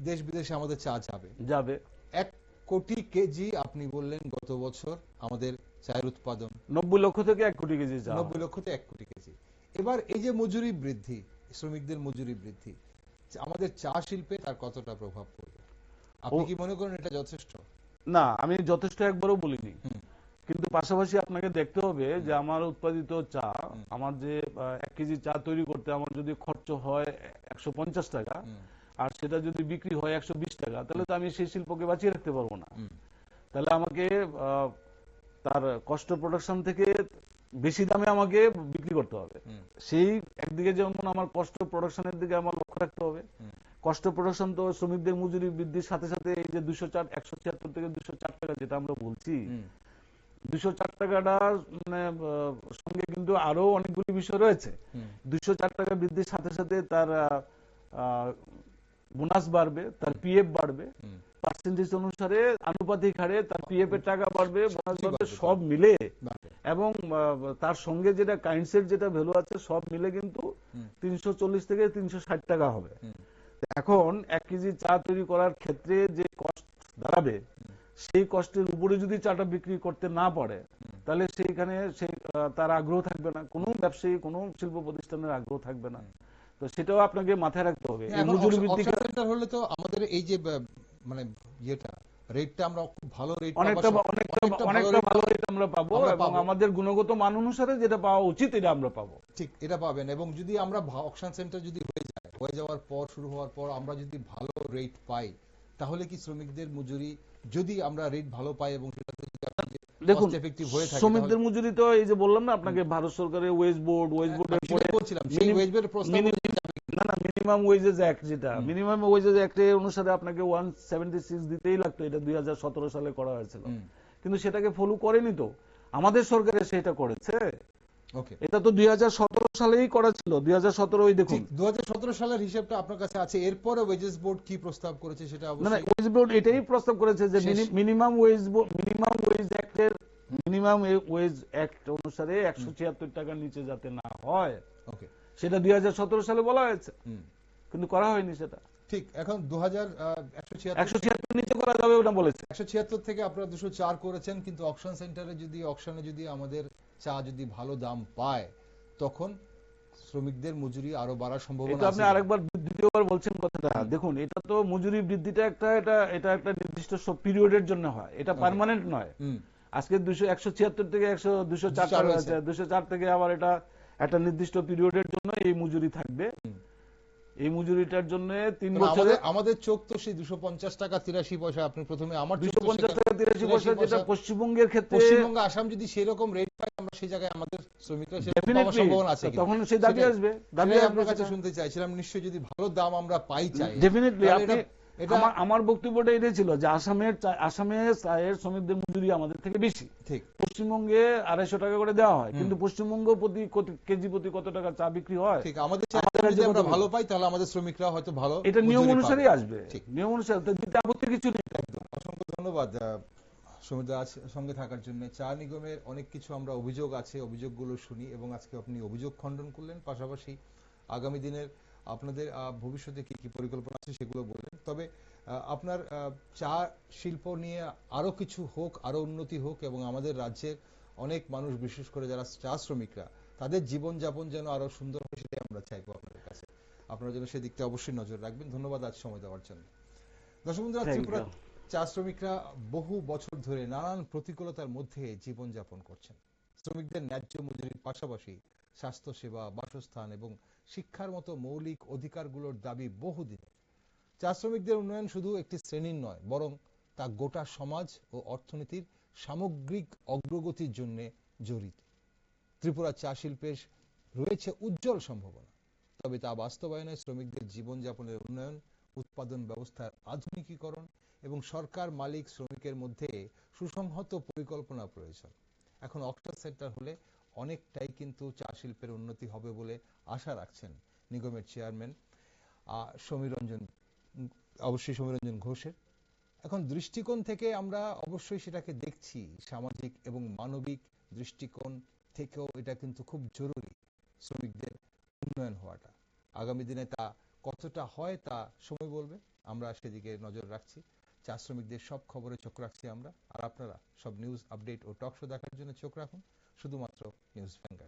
দেশ বিদেশে আমাদের চা যাবে যাবে 1 কোটি কেজি, আপনি বললেন গত বছর আমাদের চায়ের উৎপাদন 90 লক্ষ থেকে 1 কোটি কেজি চা 90 লক্ষতে 1 কোটি কেজি। এবার এই যে মজুরি বৃদ্ধি, শ্রমিকদের মজুরি বৃদ্ধি, আমাদের চা শিল্পে তার কতটা প্রভাব পড়বে? আপনি কি মনে করেন এটা যথেষ্ট? না, আমি যথেষ্ট একবারও বলিনি, হুম, কিন্তু পাশাপাশি আপনাকে দেখতে হবে যে আমার উৎপাদিত চা, আমার যে 1 কেজি চা তৈরি করতে আমার যদি খরচ হয় 150 টাকা, হুম, আর সেটা যদি বিক্রি হয় 120 টাকা, তাহলে তো আমি সেই শিল্পকে বাঁচিয়ে রাখতে পারবো না। হুম, তাহলে আমাকে তার কষ্ট প্রোডাকশন থেকে বেশি দামে আমাকে বিক্রি করতে হবে। হুম, সেই একদিকে যেমন আমার কষ্ট প্রোডাকশনের দিকে আমার লক্ষ্য রাখতে হবে। হুম, কষ্ট প্রোডাকশন তো শ্রমিকদের মজুরি বৃদ্ধির সাথে সাথে এই যে 176 থেকে 204 টাকা যেটা আমরা বলছি, হুম, 204 টাকাটা মানে সঙ্গে কিন্তু আরো অনেকগুলি বিষয় রয়েছে। হুম, 204 টাকা বৃদ্ধির সাথে সাথে তার বোনাস বাড়বে, তার পিএফ বাড়বে, হুম, পার্সেন্টেজ অনুসারে আনুপাতিক হারে তার পিএফ এর টাকা বাড়বে, বোনাস সবকিছুই বাড়বে, বাড়বে সব তার। মিলে। বাড়বে। এবং তার সঙ্গে যেটা কাইন্ডসের যেটা ভ্যালু আছে সব মিলে কিন্তু হুম, 340 থেকে 360 টাকা হবে। হুম, এখন 1 কেজি চা তৈরি করার ক্ষেত্রে যে কষ্ট দাঁড়াবে, সেই কষ্টের উপরে যদি চাটা বিক্রি করতে না পারে, তাহলে সেইখানে তার আগ্রহ থাকবে না, কোনো ব্যবসায়ী কোনো শিল্প প্রতিষ্ঠানের আগ্রহ থাকবে না। তো সেটাও আপনাকে মাথায় রাখতে হবে। এই এখন মজুরি অকশন বৃদ্ধিকে সেন্টার হলে তো আমাদের এই যে মানে ইয়েটা রেটটা আমরা খুব ভালো রেট অনেকটা অনেকটা অনেকটা ভালো রেট আমরা পাবো, আমরা এবং পাবো। আমাদের গুণগত মান অনুসারে যেটা পাওয়া উচিত এটা আমরা পাবো। ঠিক এটা পাবেন। এবং যদি আমরা অকশন সেন্টার যদি হয়ে যাওয়ার পর, শুরু হওয়ার পর আমরা যদি ভালো রেট পাই, তাহলে কি শ্রমিকদের মজুরি, যদি আমরা রেট ভালো পাই এবং সেটা দেখুন, কস্ট এফেক্টিভ হয়ে থাকে, তাহলে শ্রমিকদের মজুরি তো এই যে বললাম না আপনাকে, ভারত সরকারের ওয়েজ বোর্ডের পরে সেটাই বলছিলাম, সেই ওয়েজের প্রস্তাব অনুযায়ী যাবে। না না, মিনিমাম ওয়েজেস অ্যাক্ট, যেটা মিনিমাম ওয়েজেস অ্যাক্টের অনুসারে আপনাকে 176 দিতেই লাগতো, এটা 2017 সালে করা হয়েছিল, হুম, কিন্তু সেটাকে ফলো করেনি তো আমাদের সরকারে, সেটা করেছে। ওকে। এটা তো 2017 সালেই করা ছিল, 2017 ওই দেখুন। ঠিক 2017 সালের হিসাবটা আপনার কাছে আছে, এরপরে ওয়েজেস বোর্ড কি প্রস্তাব করেছে সেটা না না, অবশ্যই ওয়েজ বোর্ড এটাই প্রস্তাব করেছে যে শেষ। মিনিমাম ওয়েজ অ্যাক্টের মিনিমাম ওয়েজ অ্যাক্ট অনুসারে 176 টাকার নিচে যাতে না হয়, ওকে। সেটা 2017 সালে বলা হয়েছে, হুম, কিন্তু করা হয়নি সেটা। ঠিক। এখন 176 176 নিচে করা যাবে ওটা বলেছে। 176 থেকে আপনারা 204 করেছেন, কিন্তু অকশন সেন্টারে যদি, অকশনে যদি আমাদের চা যদি ভালো দাম পায়, তখন শ্রমিকদের মজুরি আরো বাড়ার সম্ভাবনা এটা আপনি আছে। আরেকবার দ্বিতীয়বার বলছেন কথাটা। দেখুন, এটা তো মজুরি বৃদ্ধিটা এটা একটা নির্দিষ্ট পিরিয়ডের জন্য হয়, এটা পার্মানেন্ট নয়। হুম, আজকে 176 থেকে 204 টাকা হয়েছে, 204 থেকে আবার এটা একটা নির্দিষ্ট পিরিয়ডের জন্য এই মজুরি থাকবে। এই মজুরিটার জন্য 3 বছরে আমাদের চোখ তো সেই 250 টাকা 83 পয়সা, আপনি প্রথমে আমার চোখ তো 250 সেখানে টাকা 83 পয়সা, 83 যেটা পশ্চিমবঙ্গের ক্ষেত্রে, পশ্চিমবঙ্গ, আসাম যদি সেরকম রেট পায়, আমরা সেই জায়গায় আমাদের শ্রমিকরা সেরকম পাওয়ার ডেফিনেটলি সম্ভাবনা আছে কিনা, তখন সেই দাবি সেটাই। আসবে, সেটাই আপনার কাছে সেটা। শুনতে চাইছিলাম। নিশ্চয়ই যদি ভালো দাম আমরা পাই চাই, ডেফিনেটলি তাহলে আপনি, এটা আমার বক্তব্যটা এটাই ছিল যে আসামে চায়ের শ্রমিকদের মজুরি আমাদের থেকে বেশি। ঠিক। পশ্চিমবঙ্গে 250 টাকা করে দেওয়া হয়, কিন্তু পশ্চিমবঙ্গ প্রতি কেজি প্রতি কত টাকা চা বিক্রি হয়, ঠিক। আমাদের আমাদের চাহিদা যদি রাজ্যে আমরা কত ভালো বেশি? পাই, তাহলে আমাদের শ্রমিকরা হয়তো ভালো এটা নিয়ম মজুরি অনুসারেই পাবে। আসবে, ঠিক। নিয়ম অনুসারে তো দিতে আপত্তি কিছু নেই। অসংখ্য ধন্যবাদ সৌমিত্র সঙ্গে থাকার জন্য। চা নিগমের অনেক কিছু আমরা অভিযোগ আছে, অভিযোগগুলো শুনি, এবং আজকে আপনি অভিযোগ খণ্ডন করলেন, পাশাপাশি আগামী দিনের আপনাদের ভবিষ্যতে কি কি পরিকল্পনা আছে সেগুলো বললেন। তবে আপনার চা শিল্প নিয়ে আরো কিছু হোক, আরো উন্নতি হোক, এবং আমাদের রাজ্যের অনেক মানুষ, বিশেষ করে যারা চা শ্রমিকরা, তাদের জীবনযাপন যেন আরো সুন্দর হয়, সেটাই আমরা চাইবো আপনাদের কাছে। আপনারা যেন সেদিকটা অবশ্যই নজর রাখবেন। ধন্যবাদ আজ সময় দেওয়ার জন্য। দর্শক বন্ধুরা, ত্রিপুরা চা শ্রমিকরা বহু বছর ধরে নানান প্রতিকূলতার মধ্যে জীবনযাপন করছেন। শ্রমিকদের ন্যায্য মজুরির পাশাপাশি স্বাস্থ্যসেবা, বাসস্থান এবং শিক্ষার মতো মৌলিক অধিকারগুলোর দাবি বহুদিন। চা শ্রমিকদের উন্নয়ন শুধু একটি শ্রেণীর নয়, বরং তা গোটা সমাজ ও অর্থনীতির সামগ্রিক অগ্রগতির জন্য জড়িত। ত্রিপুরা চা শিল্পের রয়েছে উজ্জ্বল সম্ভাবনা, তবে তা বাস্তবায়নে শ্রমিকদের জীবনযাপনের উন্নয়ন, উৎপাদন ব্যবস্থার আধুনিকীকরণ এবং সরকার, মালিক, শ্রমিকের মধ্যে সুসংহত পরিকল্পনা প্রয়োজন। এখন অকশন সেন্টার হলে অনেকটাই কিন্তু চা শিল্পের উন্নতি হবে বলে আশা রাখছেন নিগমের চেয়ারম্যান সমীরঞ্জন ঘোষের। এখন দৃষ্টিকোণ থেকে আমরা অবশ্যই সেটাকে দেখছি, সামাজিক এবং মানবিক দৃষ্টিকোণ থেকেও এটা কিন্তু খুব জরুরি শ্রমিকদের উন্নয়ন হওয়াটা। আগামী দিনে তা কতটা হয় তা সময় বলবে, আমরা সেদিকে নজর রাখছি। চা শ্রমিকদের সব খবরে চোখ রাখছি আমরা, আর আপনারা সব নিউজ আপডেট ও টক শো দেখার জন্য চোখ রাখুন শুধুমাত্র নিউজ ভ্যানগার্ড।